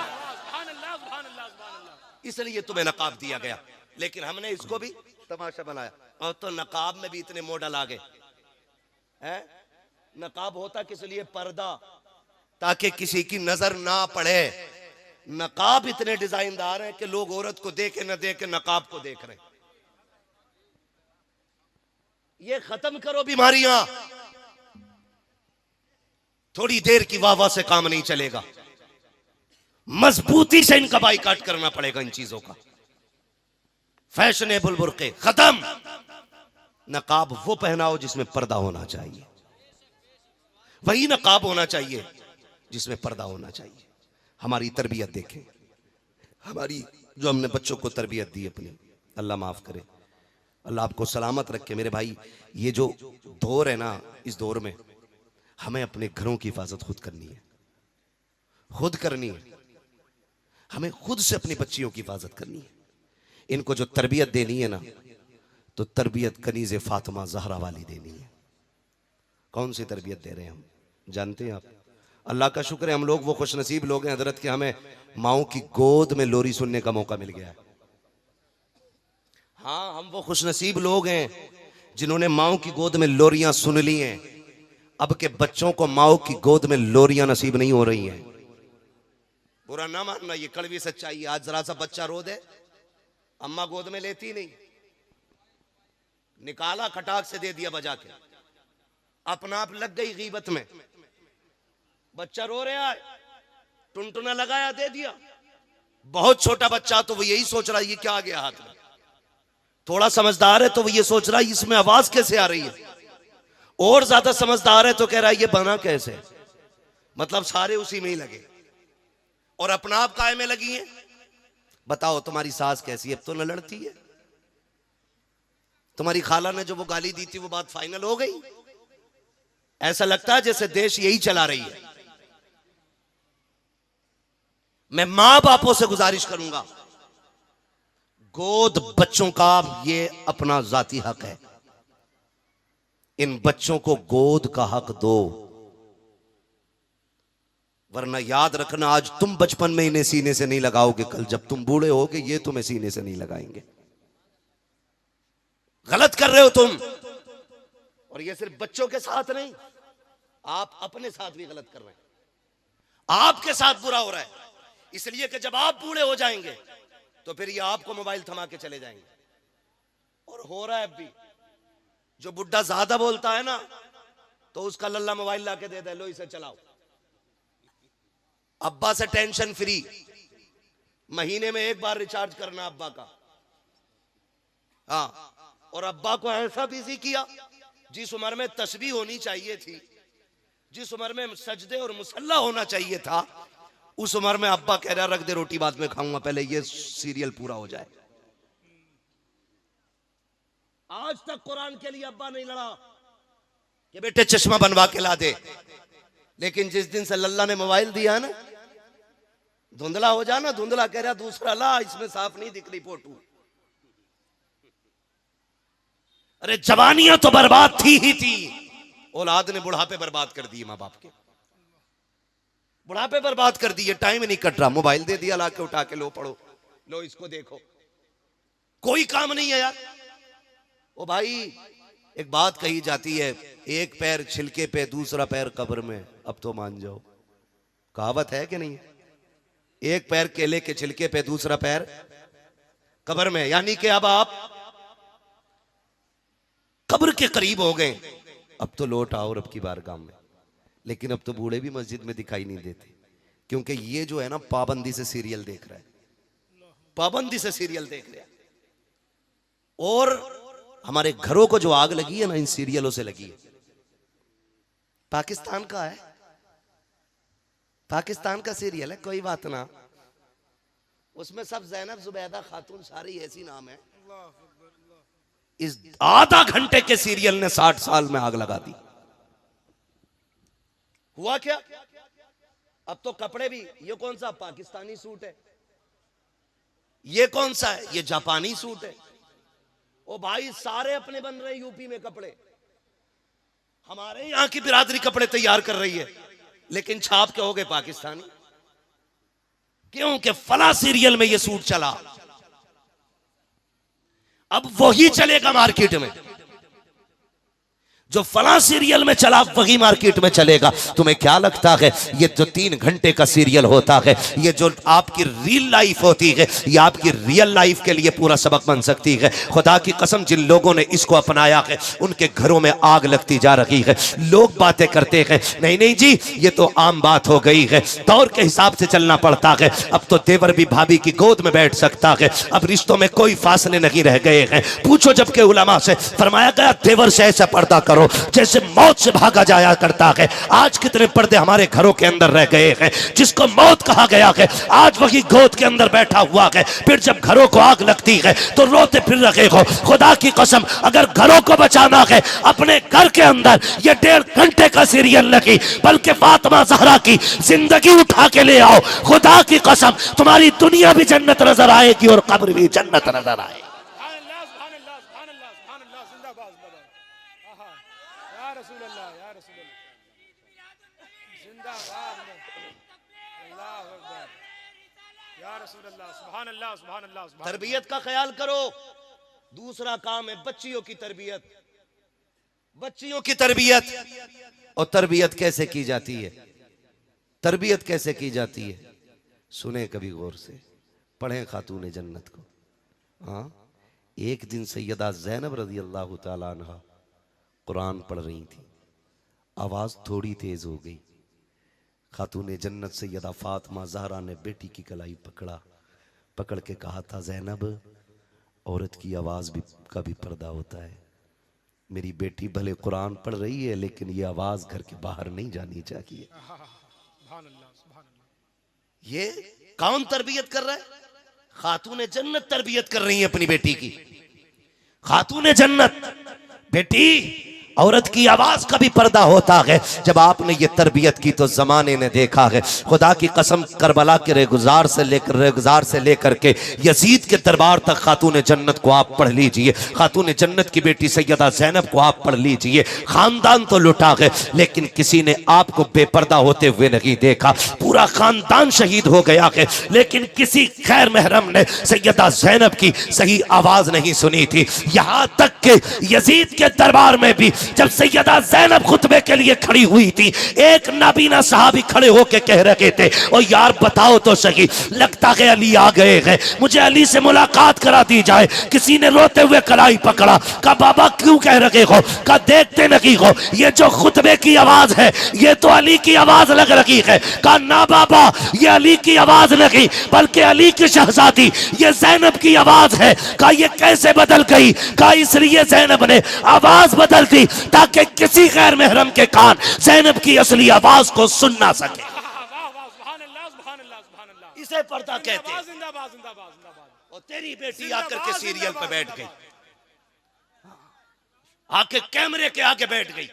इसलिए तुम्हें नकाब दिया गया लेकिन हमने इसको भी तमाशा बनाया। और तो नकाब में भी इतने मॉडल आ गए हैं। नकाब होता किस लिए? पर्दा, ताकि किसी की नजर ना पड़े। नकाब इतने डिजाइनदार हैं कि लोग औरत को देखे न देखे नकाब को देख रहे। ये खत्म करो बीमारियां। थोड़ी देर की वाह से काम नहीं चलेगा, मजबूती से इनका बाइकाट करना पड़ेगा। इन चीजों का फैशनेबल बुर्के खत्म। नकाब वो पहनाओ जिसमें पर्दा होना चाहिए, वही नकाब होना चाहिए जिसमें पर्दा होना चाहिए। हमारी तरबियत देखें, हमारी जो हमने बच्चों को तरबियत दी अपनी, अल्लाह माफ करे, अल्लाह आपको सलामत रखे। मेरे भाई ये जो दौर है ना, इस दौर में हमें अपने घरों की हिफाजत खुद करनी है, खुद करनी है। हमें खुद से अपनी बच्चियों की हिफाजत करनी है। इनको जो तरबियत देनी है ना तो तरबियत कनीज़े फातिमा ज़हरा वाली देनी है। कौन सी तरबियत दे रहे हैं हम जानते हैं आप? अल्लाह का शुक्र है हम लोग वो खुशनसीब लोग हैं हजरत के, हमें माओ की गोद में लोरी सुनने का मौका मिल गया है। हाँ, हम वो खुशनसीब लोग हैं जिन्होंने माओ की गोद में लोरियां सुन ली हैं। अब के बच्चों को माओ की गोद में लोरियां नसीब नहीं हो रही हैं। बुरा ना मानना, ये कड़वी सच्चाई है। आज जरा सा बच्चा रो दे, अम्मा गोद में लेती नहीं, निकाला खटाक से दे दिया बजा के, अपना आप लग गई गीबत में। बच्चा रो रहा है, टुनटुना लगाया दे दिया। बहुत छोटा बच्चा तो वो यही सोच रहा है ये क्या आ गया हाथ में। थोड़ा समझदार है तो वो ये सोच रहा है इसमें आवाज कैसे आ रही है। और ज्यादा समझदार है तो कह रहा है ये बना कैसे। मतलब सारे उसी में ही लगे और अपना आप काय में लगी है। बताओ तुम्हारी सास कैसी है? अब तो न लड़ती है। तुम्हारी खाला ने जो वो गाली दी थी वो बात फाइनल हो गई। ऐसा लगता है जैसे देश यही चला रही है। मैं मां बापों से गुजारिश करूंगा, गोद बच्चों का ये अपना जाती हक है। इन बच्चों को गोद का हक दो, वरना याद रखना आज तुम बचपन में इन्हें सीने से नहीं लगाओगे, कल जब तुम बूढ़े होगे ये तुम्हें सीने से नहीं लगाएंगे। गलत कर रहे हो तुम। और ये सिर्फ बच्चों के साथ नहीं, आप अपने साथ भी गलत कर रहे हैं, आपके साथ बुरा हो रहा है। इसलिए कि जब आप बूढ़े हो जाएंगे तो फिर ये आपको मोबाइल थमा के चले जाएंगे। और हो रहा है अब भी, जो बुढ़ा ज्यादा बोलता है ना तो उसका लल्ला मोबाइल ला के दे दे, लो इसे चलाओ। अब्बा से टेंशन फ्री, महीने में एक बार रिचार्ज करना अब्बा का। हाँ, और अब्बा को ऐसा बिजी किया, जिस उम्र में तस्बीह होनी चाहिए थी, जिस उम्र में सजदे और मुसल्ला होना चाहिए था, उस उम्र में अब्बा कह रहा रख दे रोटी बाद में खाऊंगा, पहले ये सीरियल पूरा हो जाए। आज तक कुरान के लिए अब्बा नहीं लड़ा कि बेटे चश्मा बनवा के ला दे, लेकिन जिस दिन से लल्ला ने मोबाइल दिया ना, धुंधला हो जाना, धुंधला कह रहा दूसरा ला, इसमें साफ नहीं दिख रही फोटो। अरे जवानियां तो बर्बाद थी ही थी, औलाद ने बुढ़ापे बर्बाद कर दिए, मां बाप के बुढ़ापे बर्बाद कर दिए। टाइम नहीं कट रहा, मोबाइल दे दिया ला के, उठा के लो पढ़ो, लो इसको देखो, कोई काम नहीं है यार। ओ भाई, एक बात कही जाती है, एक पैर छिलके पे दूसरा पैर कब्र में। अब तो मान जाओ, कहावत है कि नहीं? एक पैर केले के छिलके पे दूसरा पैर कब्र में, यानी कि अब आप कब्र के करीब हो गए। अब तो लौट आओ रब की बारगाह में। लेकिन अब तो बूढ़े भी मस्जिद में दिखाई नहीं देते, क्योंकि ये जो है ना पाबंदी से सीरियल देख रहा है, पाबंदी से सीरियल देख रहा है। और हमारे घरों को जो आग लगी है ना, इन सीरियलों से लगी है। पाकिस्तान का है, पाकिस्तान का सीरियल है, कोई बात ना, उसमें सब ज़ैनब जुबैदा खातून सारी ऐसी नाम है। इस आधा घंटे के सीरियल ने 60 साल में आग लगा दी। हुआ क्या? अब तो कपड़े भी, ये कौन सा पाकिस्तानी सूट है, ये कौन सा है, ये जापानी सूट है। ओ भाई, सारे अपने बन रहे यूपी में कपड़े, हमारे यहां की बिरादरी कपड़े तैयार कर रही है, लेकिन छाप के हो गए पाकिस्तानी। क्योंकि फला सीरियल में ये सूट चला, अब वही चलेगा मार्केट में। जो फला सीरियल में चला वही मार्केट में चलेगा। तुम्हें क्या लगता है ये जो 3 घंटे का सीरियल होता है, ये जो आपकी रियल लाइफ होती है, ये आपकी रियल लाइफ के लिए पूरा सबक बन सकती है? खुदा की कसम, जिन लोगों ने इसको अपनाया है उनके घरों में आग लगती जा रही है। लोग बातें करते हैं, नहीं नहीं जी ये तो आम बात हो गई है, दौर के हिसाब से चलना पड़ता है। अब तो देवर भी भाभी की गोद में बैठ सकता है, अब रिश्तों में कोई फासले नहीं रह गए हैं। पूछो जबकि उलमा से, फरमाया गया देवर से ऐसा पर्दा करो जैसे मौत से भागा जाया करता है। आज कितने पर्दे हमारे घरों के अंदर रह गए हैं। जिसको मौत कहा गया है आज वही गोद के अंदर बैठा हुआ है। फिर जब घरों को आग लगती है तो रोते फिर रहे हो। खुदा की कसम, अगर घरों को बचाना है, अपने घर के अंदर ये 1.5 घंटे का सीरियल लगी, बल्कि फातिमा ज़हरा की जिंदगी उठा के ले आओ। खुदा की कसम, तुम्हारी दुनिया भी जन्नत नजर आएगी और कब्र भी जन्नत नजर आएगी। तरबियत का ख्याल करो। दूसरा काम है बच्चियों की तरबियत। बच्चियों की तरबियत, और तरबियत कैसे की जाती है? तरबियत कैसे की जाती है? सुने कभी गौर से, पढ़ें खातून जन्नत को। हाँ, एक दिन सैयदा ज़ैनब रज़ी अल्लाह ताला अन्हा कुरान पढ़ रही थी, आवाज थोड़ी तेज हो गई। खातून जन्नत सैयदा फातिमा ज़हरा ने बेटी की कलाई पकड़ के कहा था, ज़ैनब, औरत की आवाज भी का भी पर्दा होता है। मेरी बेटी भले कुरान पढ़ रही है, लेकिन ये आवाज घर के बाहर नहीं जानी चाहिए। ये कौन तरबियत कर रहा है? खातून जन्नत तरबियत कर रही है अपनी बेटी की। खातून जन्नत, बेटी औरत की आवाज का भी पर्दा होता है। जब आपने ये तरबियत की तो जमाने ने देखा है। खुदा की कसम, करबला के रेगुजार से लेकर के यजीद के दरबार तक खातून जन्नत को आप पढ़ लीजिए, खातून जन्नत की बेटी सैयदा ज़ैनब को आप पढ़ लीजिए। खानदान तो लुटा गए, लेकिन किसी ने आपको बेपर्दा होते हुए नहीं देखा। पूरा खानदान शहीद हो गया है, लेकिन किसी गैर महरम ने सैयदा ज़ैनब की सही आवाज नहीं सुनी थी। यहां तक कि यजीद के दरबार में भी जब सैयदा ज़ैनब खुतबे के लिए खड़ी हुई थी, एक नाबीना साहबी खड़े होके कह रहे थे, ओ यार बताओ तो सही, लगता है अली आ गए हैं, मुझे अली से मुलाकात करा दी जाए। किसी ने रोते हुए कलाई पकड़ा, कहा बाबा क्यों कह रहे हो, कहा देखते नहीं हो ये जो खुतबे की आवाज है ये तो अली की आवाज लग रही है। कहा ना बाबा, ये अली की आवाज नहीं बल्कि अली की शहजादी ये ज़ैनब की आवाज है। कहा ये कैसे बदल गई, कहा इसलिए ज़ैनब ने आवाज बदल दी ताकि किसी गैर महरम के कान ज़ैनब की असली आवाज को सुन ना सके। इसे पर्दा कहते हैं। और तेरी बेटी आकर के सीरियल पे बैठ गई, आके कैमरे के आगे बैठ गई।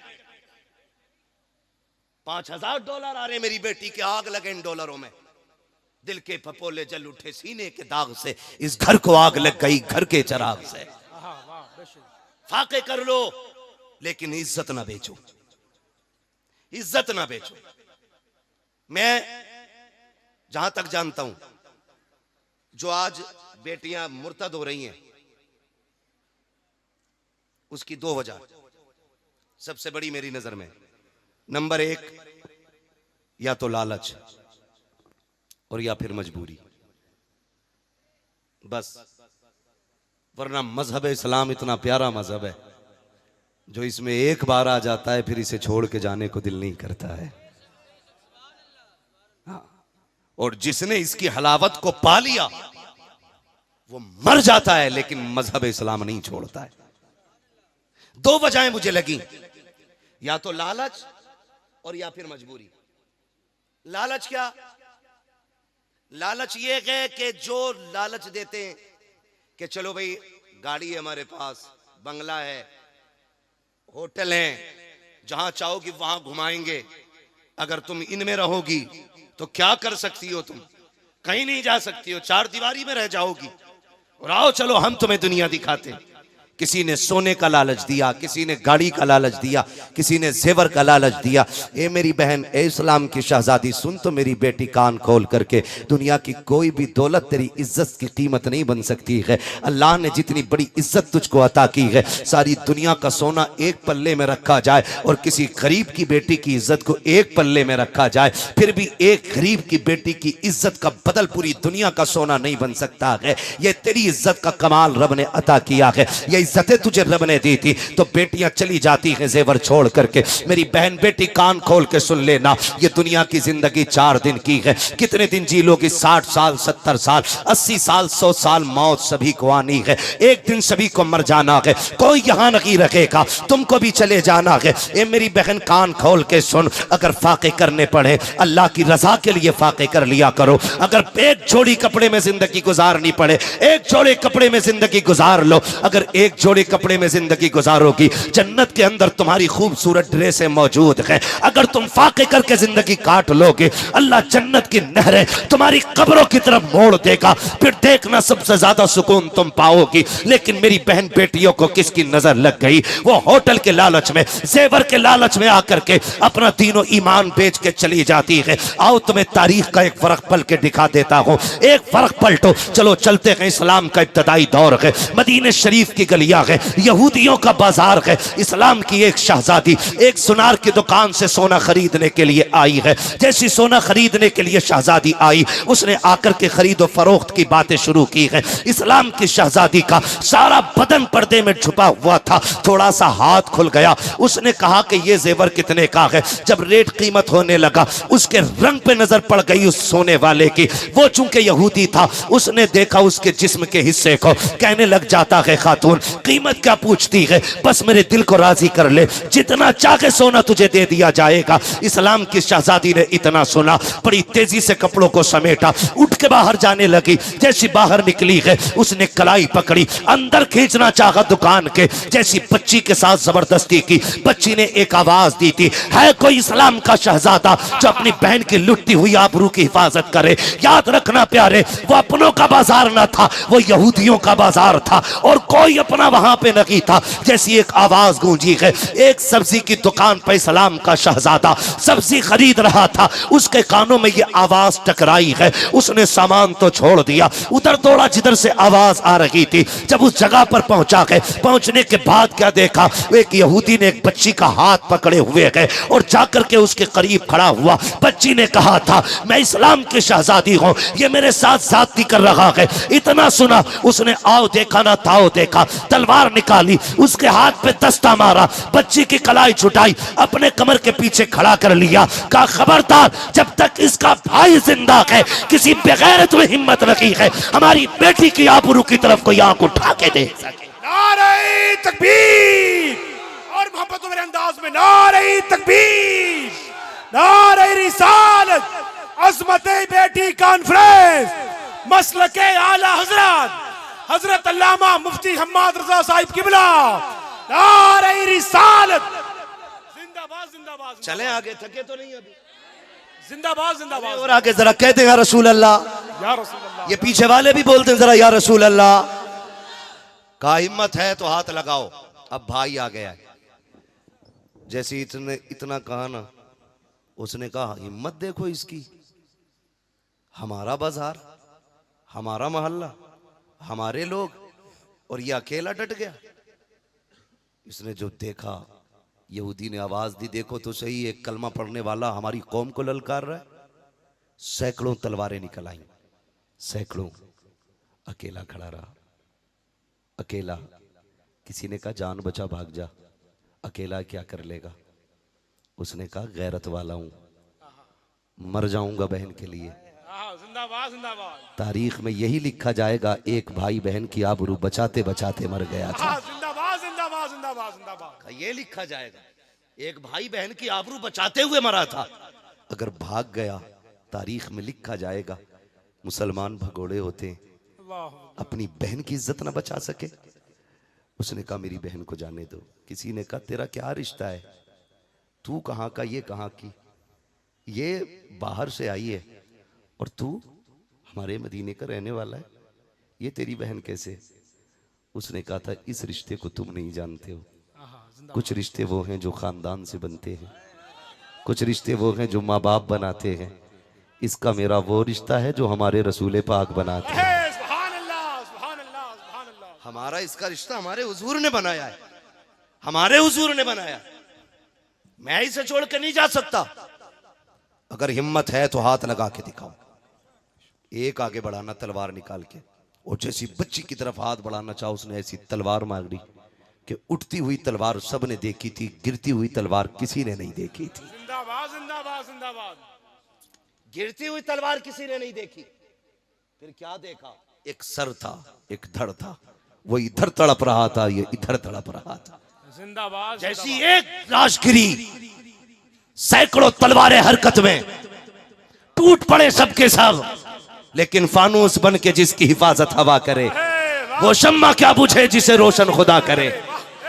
$5000 आ रहे मेरी बेटी के, आग लगे इन डॉलरों में। दिल के फपोले जल उठे सीने के दाग से, इस घर को आग लग गई घर के चराग से। फाके कर लो लेकिन इज्जत ना बेचो, इज्जत ना बेचो। मैं जहां तक जानता हूं, जो आज बेटियां मुर्तद हो रही हैं उसकी 2 वजह सबसे बड़ी मेरी नजर में। नंबर 1, या तो लालच और या फिर मजबूरी, बस। वरना मजहब इस्लाम इतना प्यारा मजहब है जो इसमें एक बार आ जाता है फिर इसे छोड़ के जाने को दिल नहीं करता है। और जिसने इसकी हलावत को पा लिया वो मर जाता है, लेकिन मजहब इस्लाम नहीं छोड़ता है। 2 वजहें मुझे लगी, या तो लालच और या फिर मजबूरी। लालच क्या? लालच ये है कि जो लालच देते हैं कि चलो भाई गाड़ी है हमारे पास, बंगला है, होटल है, जहां चाहोगी वहां घुमाएंगे, अगर तुम इनमें रहोगी तो क्या कर सकती हो, तुम कहीं नहीं जा सकती हो, 4 दीवारी में रह जाओगी। और आओ चलो हम तुम्हें दुनिया दिखाते हैं। किसी ने सोने का लालच दिया, किसी ने गाड़ी का लालच दिया, किसी ने जेवर का लालच दिया। ए मेरी बहन, ए इस्लाम की शहजादी, सुन तो मेरी बेटी कान खोल करके, दुनिया की कोई भी दौलत तेरी इज्जत की कीमत नहीं बन सकती है। अल्लाह ने जितनी बड़ी इज्जत तुझको अता की है, सारी दुनिया का सोना एक पल्ले में रखा जाए और किसी गरीब की बेटी की इज्जत को एक पल्ले में रखा जाए, फिर भी एक गरीब की बेटी की इज्जत का बदल पूरी दुनिया का सोना नहीं बन सकता है। ये तेरी इज्जत का कमाल रब ने अता किया है, ये इज्जतें तुझे रब ने दी थी। तो बेटियां चली जाती हैं जेवर छोड़ करके। मेरी बहन बेटी कान खोल के सुन लेना, ये दुनिया की जिंदगी 4 दिन की है। कितने दिन जी लोगी? 60 साल, 70 साल, 80 साल, 100 साल, मौत सभी को आनी है। एक दिन सभी को मर जाना है, कोई यहां नहीं रखेगा, तुमको भी चले जाना है। ए मेरी बहन कान खोल के सुन, अगर फाके करने पड़े अल्लाह की रजा के लिए फाके कर लिया करो। अगर एक जोड़ी कपड़े में जिंदगी गुजारनी पड़े, एक जोड़े कपड़े में जिंदगी गुजार लो। अगर एक जोड़े कपड़े में जिंदगी गुजारोगी, जन्नत के अंदर तुम्हारी खूबसूरत ड्रेसें मौजूद है। अगर तुम फाके करके जिंदगी काट लोगे, अल्लाह जन्नत की नहरें तुम्हारी कब्रों की तरफ मोड़ देगा, फिर देखना सबसे ज्यादा सुकून तुम पाओगी। लेकिन मेरी बहन बेटियों को किसकी नजर लग गई? वो होटल के लालच में, जेवर के लालच में आकर के अपना तीनों ईमान बेच के चली जाती है। आओ तुम्हें तारीख का एक फर्क पल के दिखा देता हूं। एक फर्क पलटो, चलो चलते हैं। इस्लाम का इब्तदाई दौर है, मदीने शरीफ की गलियां है, यहूदियों का बाजार है। इस्लाम की एक शहजादी एक सुनार की दुकान से सोना खरीदने के लिए आई है। जैसी सोना खरीदने के लिए शहजादी आई, उसने आकर के खरीदो फरोख्त की बातें शुरू की है। इस्लाम की शहजादी का सारा बदन पर्दे में छुपा हुआ था, थोड़ा सा हाथ खुल गया। उसने कहा कि ये जेवर कितने का है? जब रेट कीमत होने लगा, उसके रंग पे नजर पड़ गई उस सोने वाले की। वो चूंकि यहूदी था, उसने देखा उसके जिस्म के हिस्से को, कहने लग जाता है खातून कीमत क्या पूछती है, बस मेरे दिल को राजी कर ले, जितना चाहे सोना तुझे दे दिया जाएगा। इस्लाम की शहजादी ने इतना सुना, बड़ी तेजी से कपड़ों को समेटा, उठ के बाहर जाने लगी। जैसी बाहर निकली है उसने कलाई पकड़ी, अंदर खींचना चाहा दुकान के, जैसी बच्ची के साथ जबरदस्ती की। बच्ची ने एक आवाज दी थी, है कोई इस्लाम का शहजादा जो अपनी बहन की लुटती हुई आबरू की हिफाजत करे? याद रखना प्यारे, वो अपनों का बाजार ना था, वो यहूदियों का बाजार था, और कोई अपना वहां पे नहीं था। जैसी एक आवाज गूंजी है, एक सब्जी की दुकान पर इस्लाम का शहजादा सब्जी खरीद रहा था, उसके कानों में ये आवाज टकराई है। उसने सामान तो छोड़ दिया, उधर दौड़ा जिधर से आवाज आ रही थी। जब उस जगह पर पहुंचा है, पहुंचने के बाद क्या देखा, एक यहूदी ने एक बच्ची का हाथ पकड़े हुए है और जाकर के उसके करीब खड़ा हुआ। बच्ची ने कहा था, मैं इस्लाम की शहजादी हूं, ये मेरे साथ ज्यादती कर रहा है। इतना सुना उसने आओ देखा ना ताओ देखा, तलवार निकाली, उसके हाथ पे दस्ता मारा, बच्ची की कलाई छुटाई, अपने कमर के पीछे खड़ा कर लिया। कहा खबरदार, जब तक इसका भाई जिंदा है किसी बेगैरत में हिम्मत रखी है हमारी बेटी की आबरू की तरफ कोई आंख उठा के देख सके। नारे तकबीर, और मोहब्बत मेरे अंदाज में नारे तकबीर, नारे रिसालत, अज़मते बेटी कॉन्फ्रेंस, मसलके आला हजरत हजरत अल्लामा मुफ्ती हम्माद रजा साहिब किबला, नारे रिसालत, जिंदाबाद जिंदाबाद। चले आगे, थके तो नहीं अभी? जिंदाबाद जिंदाबाद। और आगे जरा कहते हैं रसूल अल्लाह, या रसूल अल्लाह। ये पीछे वाले भी बोलते हैं जरा या रसूल अल्लाह। का हिम्मत है तो हाथ लगाओ। अब भाई आ गया है, जैसे इतना कहा ना, उसने कहा हिम्मत देखो इसकी, हमारा बाजार, हमारा मोहल्ला, हमारे लोग, और ये अकेला डट गया। इसने जो देखा, यहूदी ने आवाज दी, देखो तो सही, एक कलमा पढ़ने वाला हमारी कौम को ललकार रहा है। सैकड़ों तलवारें निकल आई, सैकड़ों। अकेला खड़ा रहा, अकेला। किसी ने कहा जान बचा भाग जा, अकेला क्या कर लेगा? उसने कहा गैरत वाला हूं, मर जाऊंगा बहन के लिए। जिंदाबाद जिंदाबाद। तारीख में यही लिखा जाएगा, एक भाई बहन की आबरू बचाते बचाते मर गया था। जिंदाबाद जिंदाबाद जिंदाबाद जिंदाबाद। ये लिखा जाएगा, एक भाई बहन की आबरू बचाते हुए मरा था। अगर भाग गया, तारीख में लिखा जाएगा, मुसलमान भगोड़े होते अपनी बहन की इज्जत ना बचा सके। उसने कहा मेरी बहन को जाने दो। किसी ने कहा तेरा क्या रिश्ता है, तू कहाँ का, ये कहाँ की, ये बाहर से आई है और तू हमारे मदीने का रहने वाला है, ये तेरी बहन कैसे? उसने कहा था इस रिश्ते को तुम नहीं जानते हो, कुछ रिश्ते वो हैं जो खानदान से बनते हैं, कुछ रिश्ते वो हैं जो माँ बाप बनाते हैं। इसका मेरा वो रिश्ता है जो हमारे रसूल पाक बनाते हैं। हमारा इसका रिश्ता हमारे हुजूर ने बनाया है, हमारे हुजूर ने बनाया। मैं इसे छोड़ के नहीं जा सकता। अगर हिम्मत है तो हाथ लगा के दिखाओ। एक आगे बढ़ाना तलवार निकाल के, और जैसी बच्ची की तरफ हाथ बढ़ाना चाहो, उसने ऐसी तलवार मांगी कि उठती हुई तलवार सबने देखी थी, गिरती हुई तलवार किसी ने नहीं देखी थी। जिंदाबाद जिंदाबाद जिंदाबाद। गिरती हुई तलवार किसी ने नहीं देखी। फिर क्या देखा? एक सर था, एक धड़ था, वो इधर तड़प रहा था, ये इधर तड़प रहा था। जिंदाबाद। जैसी एक लाश गिरी, सैकड़ों तलवारें हरकत में, टूट पड़े सबके सब। लेकिन फानूस बन के जिसकी हिफाजत हवा करे, वो शम्मा क्या बुझे जिसे रोशन खुदा करे।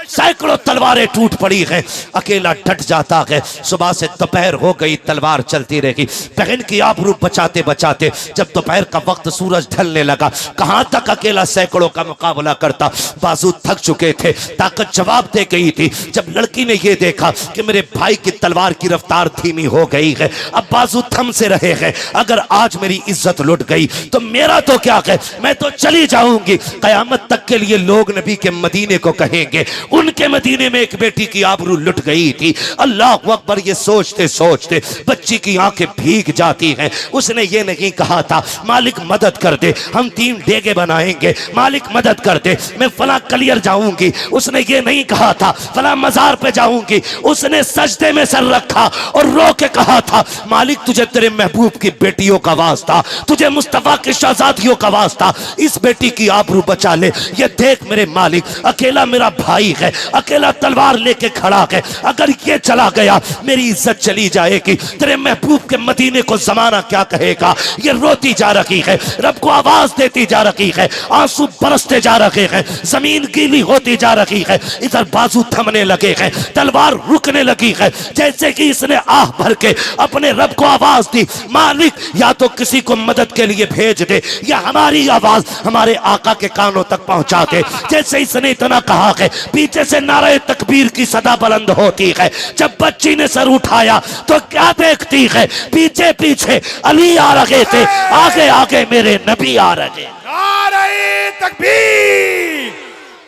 सैकड़ों तलवारें टूट पड़ी हैं, अकेला डट जाता है। सुबह से दोपहर हो गई, तलवार चलती रही। बहन की आबरू बचाते बचाते जब दोपहर का वक्त सूरज ढलने लगा, कहां तक अकेला सैकड़ों का मुकाबला करता। बाजू थक चुके थे, ताकत जवाब दे गई थी। जब लड़की ने यह देखा कि मेरे भाई की तलवार की रफ्तार धीमी हो गई है, अब बाजू थम से रहे हैं, अगर आज मेरी इज्जत लुट गई तो मेरा तो क्या है, मैं तो चली जाऊंगी। कयामत तक के लिए लोग नबी के मदीने को कहेंगे उनके मदीने में एक बेटी की आबरू लुट गई थी। अल्लाह अकबर, ये सोचते सोचते बच्ची की आंखें भीग जाती हैं। उसने ये नहीं कहा था मालिक मदद कर दे, हम 3 डेगे बनाएंगे, मालिक मदद कर दे, मैं फला कलियर जाऊंगी। उसने ये नहीं कहा था फला मजार पे जाऊंगी। उसने सजदे में सर रखा और रो के कहा था, मालिक तुझे तेरे महबूब की बेटियों का वास्ता, तुझे मुस्तफा की शहजादियों का वास्ता, इस बेटी की आबरू बचा ले। ये देख मेरे मालिक, अकेला मेरा भाई है, अकेला तलवार लेके खड़ा है, अगर ये चला गया मेरी इज्जत चली जाएगी। तेरे महबूब के मदीने को जमाना क्या कहेगा। ये रोती जा रही है, रब को आवाज देती जा रही है, आंसू बरसते जा रहे हैं, जमीन गीली होती जा रही है, इधर बाजू थमने लगे हैं, तलवार रुकने लगी है, जैसे कि इसने आह भर के अपने रब को आवाज दी, मालिक या तो किसी को मदद के लिए भेज दे या हमारी आवाज हमारे आका के कानों तक पहुंचा दे। जैसे इसने इतना कहा है, पीछे से नारे तकबीर की सदा बुलंद होती है। जब बच्ची ने सर उठाया तो क्या देखती है, पीछे पीछे अली आ रहे थे, आगे आगे मेरे नबी आ रहे। नारे तकबीर,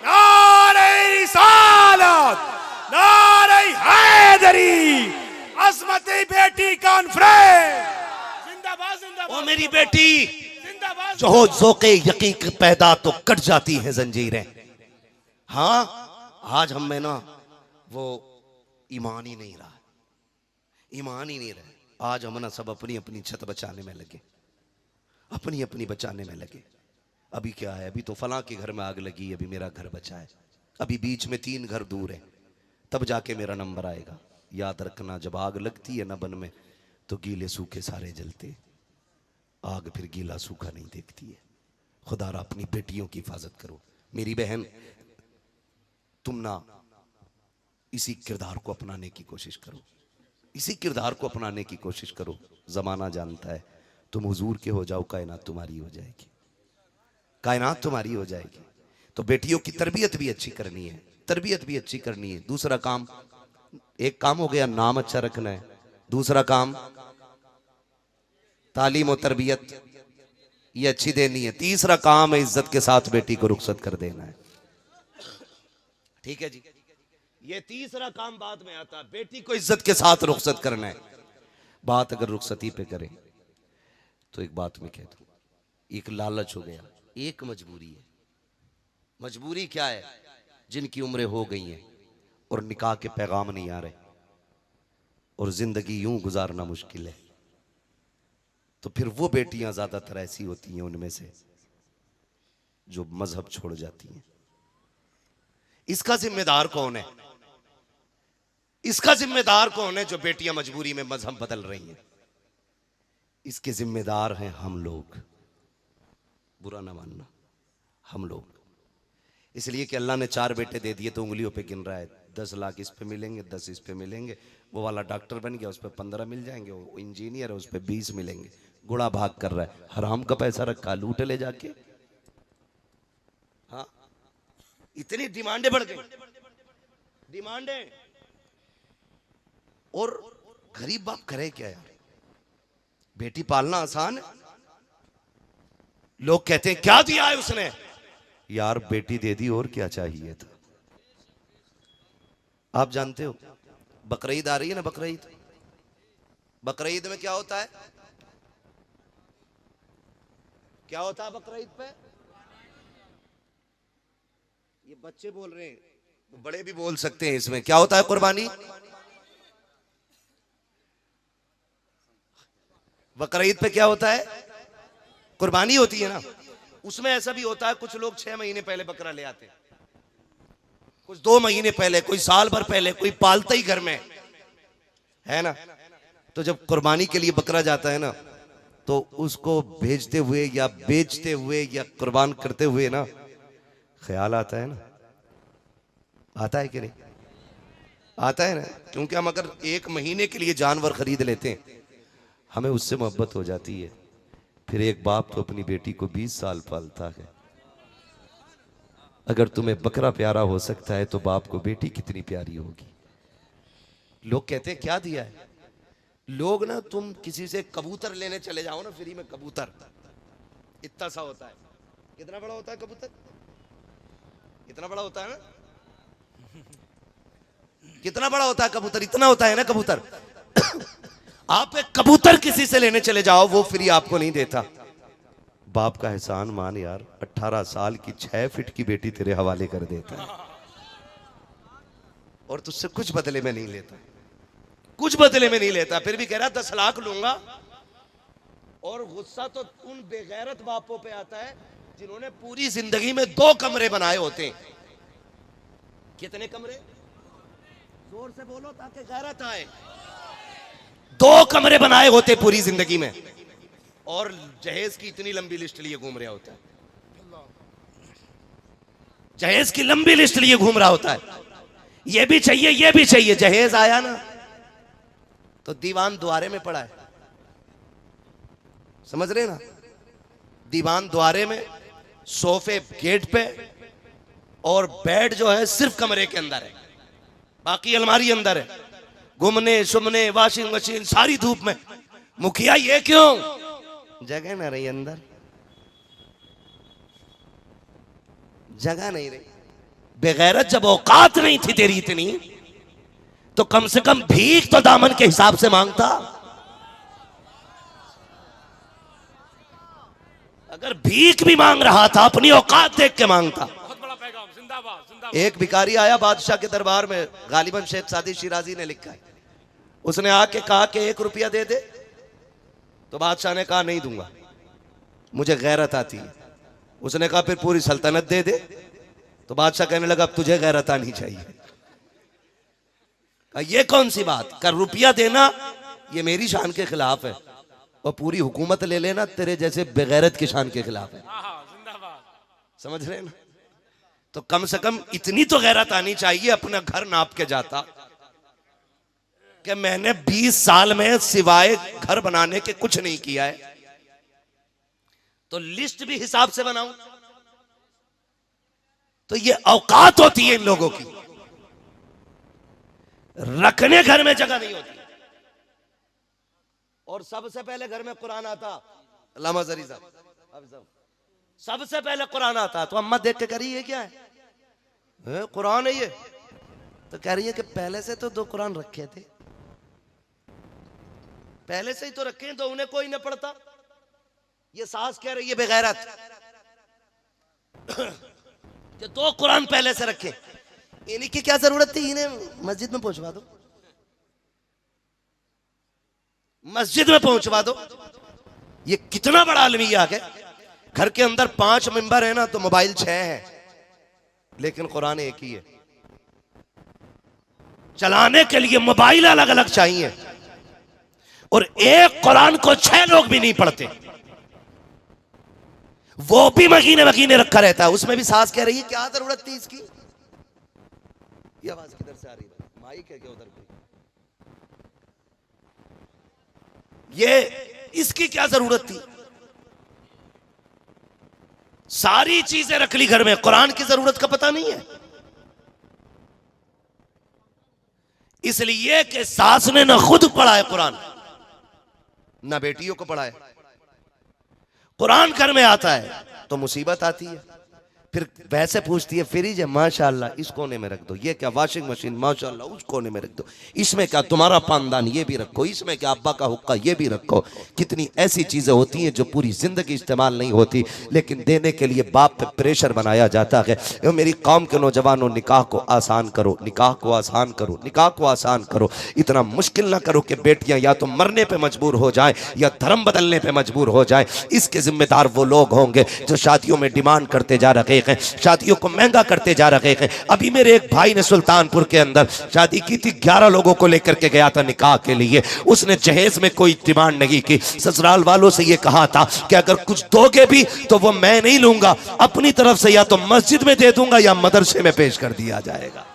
नारे रिसालत, नारे हैदरी, अज़मती बेटी कॉन्फ्रेंस, जिंदाबाद जिंदाबाद। ओ मेरी बेटी, जिंदाबाद। जो हो ज़ौक़े यकीन पैदा तो कट जाती हैं जंजीरें। हाँ, आज हम में ना वो ईमान ही नहीं रहा, ईमान ही नहीं रहा। आज हम ना सब अपनी अपनी छत बचाने में लगे, अपनी अपनी बचाने में लगे। अभी क्या है, अभी तो फलां के घर में आग लगी, अभी मेरा घर बचा है, अभी बीच में 3 घर दूर है, तब जाके मेरा नंबर आएगा। याद रखना, जब आग लगती है ना बन में, तो गीले सूखे सारे जलते, आग फिर गीला सूखा नहीं देखती है। खुदारा अपनी बेटियों की हिफाजत करो। मेरी बहन, तुम ना इसी किरदार को अपनाने की कोशिश करो, इसी किरदार को अपनाने की कोशिश करो। जमाना जानता है, तुम हुजूर के हो जाओ, कायनात तुम्हारी हो जाएगी, कायनात तुम्हारी हो जाएगी। तो बेटियों की तरबियत भी अच्छी करनी है, तरबियत भी अच्छी करनी है। दूसरा काम, एक काम हो गया नाम अच्छा रखना है, दूसरा काम तालीम और तरबियत ये अच्छी देनी है, तीसरा काम है इज्जत के साथ बेटी को रुखसत कर देना है। ठीक है जी, ये तीसरा काम बाद में आता है, बेटी को इज्जत के साथ रुखसत करना है। बात अगर रुखसती पे करें तो एक बात मैं कह दूं, एक लालच हो गया, एक मजबूरी है। मजबूरी क्या है? जिनकी उम्रें हो गई हैं और निकाह के पैगाम नहीं आ रहे और जिंदगी यूं गुजारना मुश्किल है, तो फिर वो बेटियां ज्यादातर ऐसी होती हैं उनमें से जो मजहब छोड़ जाती हैं। इसका जिम्मेदार कौन है? इसका जिम्मेदार कौन है जो बेटियां मजबूरी में मजहब बदल रही हैं? इसके जिम्मेदार हैं हम लोग, बुरा ना मानना, हम लोग। इसलिए कि अल्लाह ने 4 बेटे दे दिए तो उंगलियों पे गिन रहा है, 10 लाख इस पे मिलेंगे, 10 इस पे मिलेंगे, वो वाला डॉक्टर बन गया उस पे 15 मिल जाएंगे, वो इंजीनियर है उस पे 20 मिलेंगे। गुड़ा भाग कर रहा है, हराम का पैसा रखा, लूट ले जाके। हाँ, इतनी डिमांडें बढ़ गई, डिमांडें। और गरीब बाप करे क्या यार? बेटी पालना आसान है? लोग कहते हैं क्या दिया है उसने, यार बेटी दे दी और क्या चाहिए था। आप जानते हो बकरीद आ रही है ना, बकरीद, बकरीद में क्या होता है? क्या होता है बकरीद पे? ये बच्चे बोल रहे हैं, बड़े भी बोल सकते हैं। इसमें क्या होता है? कुर्बानी। बकरीद पे क्या होता है? कुर्बानी होती है ना। उसमें ऐसा भी होता है, कुछ लोग 6 महीने पहले बकरा ले आते हैं, कुछ 2 महीने पहले, कोई साल भर पहले, कोई पालता ही घर में है ना। तो जब कुर्बानी के लिए बकरा जाता है ना, तो उसको भेजते हुए या बेचते हुए या कुर्बान करते हुए ना ख्याल आता है ना, आता है कि नहीं? आता है ना। क्योंकि हम अगर 1 महीने के लिए जानवर खरीद लेते हैं, हमें उससे मोहब्बत हो जाती है। फिर एक बाप तो अपनी बेटी को 20 साल पालता है। अगर तुम्हें बकरा प्यारा हो सकता है तो बाप को बेटी कितनी प्यारी होगी। लोग कहते हैं क्या दिया है? लोग ना, तुम किसी से कबूतर लेने चले जाओ ना फ्री में, कबूतर इतना सा होता है, कितना बड़ा होता है कबूतर? इतना बड़ा होता है ना, कितना बड़ा होता है कबूतर? इतना होता है ना कबूतर। आप एक कबूतर किसी से लेने चले जाओ, वो फ्री आपको नहीं देता। बाप का एहसान मान यार, 18 साल की 6 फीट की बेटी तेरे हवाले कर देता है और तुझसे कुछ बदले में नहीं लेता। कुछ बदले में नहीं लेता, फिर भी कह रहा 10 लाख लूंगा। और गुस्सा तो उन बेगैरत बापों पे आता है जिन्होंने पूरी जिंदगी में 2 कमरे बनाए होते हैं। कितने कमरे? जोर से बोलो ताकि गैरत आए। 2 कमरे बनाए होते पूरी जिंदगी में, और जहेज की इतनी लंबी लिस्ट लिए घूम रहा होता है। जहेज की लंबी लिस्ट लिए घूम रहा होता है, ये भी चाहिए ये भी चाहिए। जहेज आया ना तो दीवान द्वारे में पड़ा है, समझ रहे ना? दीवान द्वारे में, सोफे गेट पे, और बेड जो है सिर्फ कमरे के अंदर है, बाकी अलमारी अंदर है। घूमने सुमने वॉशिंग मशीन सारी धूप में। मुखिया ये क्यों? जगह ना रही अंदर, जगह नहीं रही। बेगैरत जब औकात नहीं थी तेरी इतनी, तो कम से कम भीख तो दामन के हिसाब से मांगता। अगर भीख भी मांग रहा था अपनी औकात देख के मांगता। बहुत बड़ा पैगाम, जिंदाबाद जिंदाबाद। एक भिखारी आया बादशाह के दरबार में, गालिबन शेख सादी शिराजी ने लिखा है। उसने आके कहा कि 1 रुपया दे दे, तो बादशाह ने कहा नहीं दूंगा, मुझे गैरत आती है। उसने कहा फिर पूरी सल्तनत दे दे, तो बादशाह कहने लगा अब तुझे गैरत आनी चाहिए। कहा ये कौन सी बात? कर रुपया देना ये मेरी शान के खिलाफ है, और पूरी हुकूमत ले लेना तेरे जैसे बेगैरत की शान के खिलाफ है। जिंदाबाद। समझ रहे ना? तो कम से कम इतनी तो गैरत आनी चाहिए। अपना घर नाप के जाता कि मैंने 20 साल में सिवाय घर बनाने के कुछ नहीं किया है, तो लिस्ट भी हिसाब से बनाऊं। तो ये औकात होती है इन लोगों की, रखने घर में जगह नहीं होती। और सबसे पहले घर में कुरान आता, अल्लामा जरी साहब, सबसे पहले कुरान आता। तो अम्मा देख के कह रही है क्या है? कुरान है ये? तो कह रही है कि पहले से तो 2 कुरान रखे थे, पहले से ही तो रखे हैं, तो उन्हें कोई न पढ़ता। ये सास कह रही है बेगैरत कि 2 कुरान पहले से रखे, इन्हीं की क्या जरूरत थी? इन्हें मस्जिद में पहुंचवा दो, मस्जिद में पहुंचवा दो। ये कितना बड़ा अलमिया है। घर के अंदर 5 मेंबर है ना, तो मोबाइल 6 है, लेकिन कुरान एक ही है। चलाने के लिए मोबाइल अलग अलग चाहिए, और एक कुरान को 6 लोग भी नहीं पढ़ते, वो भी महीने महीने रखा रहता है। उसमें भी सास कह रही है क्या जरूरत थी इसकी? ये आवाज किधर से आ रही है? माइक है क्या उधर कोई? ये इसकी क्या जरूरत थी? सारी चीजें रख ली घर में, कुरान की जरूरत का पता नहीं है। इसलिए कि सास ने ना खुद पढ़ा है कुरान, ना बेटियों को पढ़ा है। कुरान घर में आता है तो मुसीबत आती है। फिर वैसे पूछती है फ्रिज है माशाल्लाह इस कोने में रख दो, ये क्या वॉशिंग मशीन माशाल्लाह उस कोने में रख दो, इसमें क्या तुम्हारा पानदान ये भी रखो, इसमें क्या अब्बा का हुक्का ये भी रखो। कितनी ऐसी चीजें होती हैं जो पूरी जिंदगी इस्तेमाल नहीं होती, लेकिन देने के लिए बाप पे प्रेशर बनाया जाता है। मेरी कौम के नौजवानों, निकाह को आसान करो, निकाह को आसान करो, निकाह को आसान करो। इतना मुश्किल ना करो कि बेटियां या तो मरने पे मजबूर हो जाए या धर्म बदलने पे मजबूर हो जाए। इसके जिम्मेदार वो लोग होंगे जो शादियों में डिमांड करते जा रहे हैं, शादियों को महंगा करते जा रहे हैं। अभी मेरे एक भाई ने सुल्तानपुर के अंदर शादी की थी, 11 लोगों को लेकर के गया था निकाह के लिए। उसने जहेज में कोई डिमांड नहीं की, ससुराल वालों से ये कहा था कि अगर कुछ दोगे भी तो वो मैं नहीं लूंगा, अपनी तरफ से या तो मस्जिद में दे दूंगा या मदरसे में पेश कर दिया जाएगा।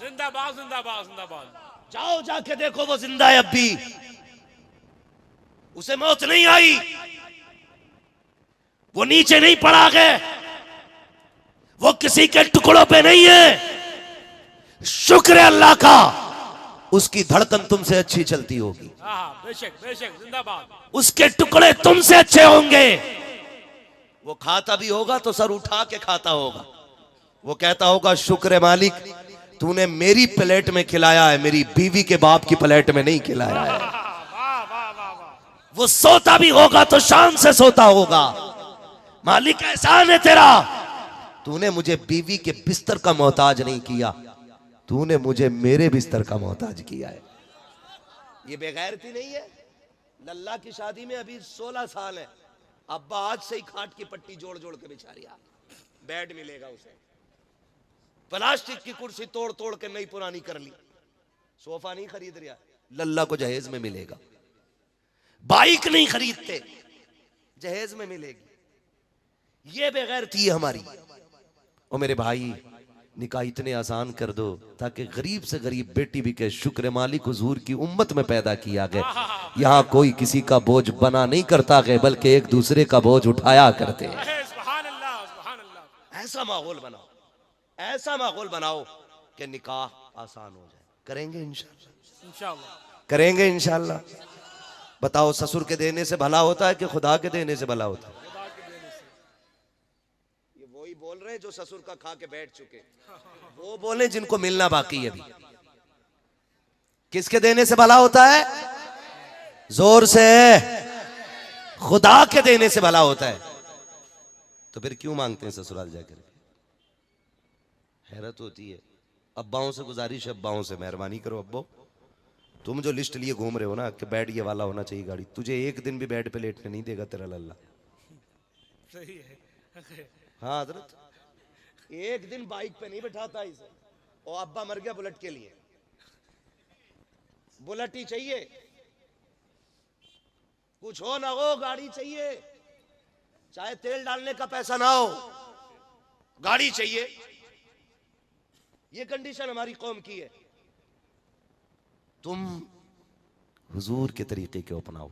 जिंदाबाद जिंदाबाद जिंदाबाद। जाओ जाके देखो वो जिंदा है अब भी, उसे मौत नहीं आई, वो नीचे नहीं पड़ा गए, वो किसी के टुकड़ों पे नहीं है। शुक्र है अल्लाह का, उसकी धड़कन तुमसे अच्छी चलती होगी, बेशक बेशक जिंदाबाद। उसके टुकड़े तुमसे अच्छे होंगे। वो खाता भी होगा तो सर उठा के खाता होगा, वो कहता होगा शुक्र है मालिक तूने मेरी प्लेट में खिलाया है, मेरी बीवी के बाप की प्लेट में नहीं खिलाया है। वो सोता भी होगा तो शान से सोता होगा, मालिक एहसान है तेरा, तूने मुझे बीवी के बिस्तर का मोहताज नहीं किया, तूने मुझे मेरे बिस्तर का मोहताज किया है। ये बेगैरती नहीं है। लल्ला की शादी में अभी 16 साल है, अब्बा आज से ही खाट की पट्टी जोड़ जोड़ के बिछा रहा, बेड मिलेगा उसे, प्लास्टिक की कुर्सी तोड़ तोड़ के नई पुरानी कर ली, सोफा नहीं खरीद रहा, लल्ला को जहेज में मिलेगा। बाइक नहीं खरीदते, जहेज में मिलेगी। ये बेगैरती है हमारी। और मेरे भाई, निकाह इतने आसान कर दो ताकि गरीब से गरीब बेटी भी कहे शुक्र मालिक हुजूर की उम्मत में पैदा किया गया। यहाँ कोई किसी का बोझ बना नहीं करता गए, बल्कि एक दूसरे का बोझ उठाया करते हैं। सुभान अल्लाह, सुभान अल्लाह। ऐसा माहौल बनाओ, ऐसा माहौल बनाओ कि निकाह आसान हो जाए। करेंगे इंशाअल्लाह, इंशाअल्लाह करेंगे इंशाअल्लाह। बताओ, ससुर के देने से भला होता है कि खुदा के देने से भला होता है? खुदा के देने से। ये वही बोल रहे हैं जो ससुर का खा के बैठ चुके, वो बोले जिनको मिलना बाकी है अभी। किसके देने से भला होता है? जोर से, खुदा के देने से भला होता है। तो फिर क्यों मांगते हैं ससुराल जाकर? हैरत होती है। अब्बाओं से गुजारिश है, अब्बाओं से मेहरबानी करो, अब्बो तुम जो लिस्ट लिए घूम रहे हो ना कि बेड ये वाला होना चाहिए गाड़ी, तुझे एक दिन भी बेड पे लेटने नहीं देगा तेरा लल्ला। सही है। हाँ हजरत, एक दिन बाइक पे नहीं बैठाता इसे। और अब्बा मर गया बुलेट के लिए, बुलेट ही चाहिए, कुछ हो ना हो गाड़ी चाहिए, चाहे तेल डालने का पैसा ना हो, गाड़ी चाहिए। ये कंडीशन हमारी कौम की है। तुम हुजूर के तरीके को अपनाओ,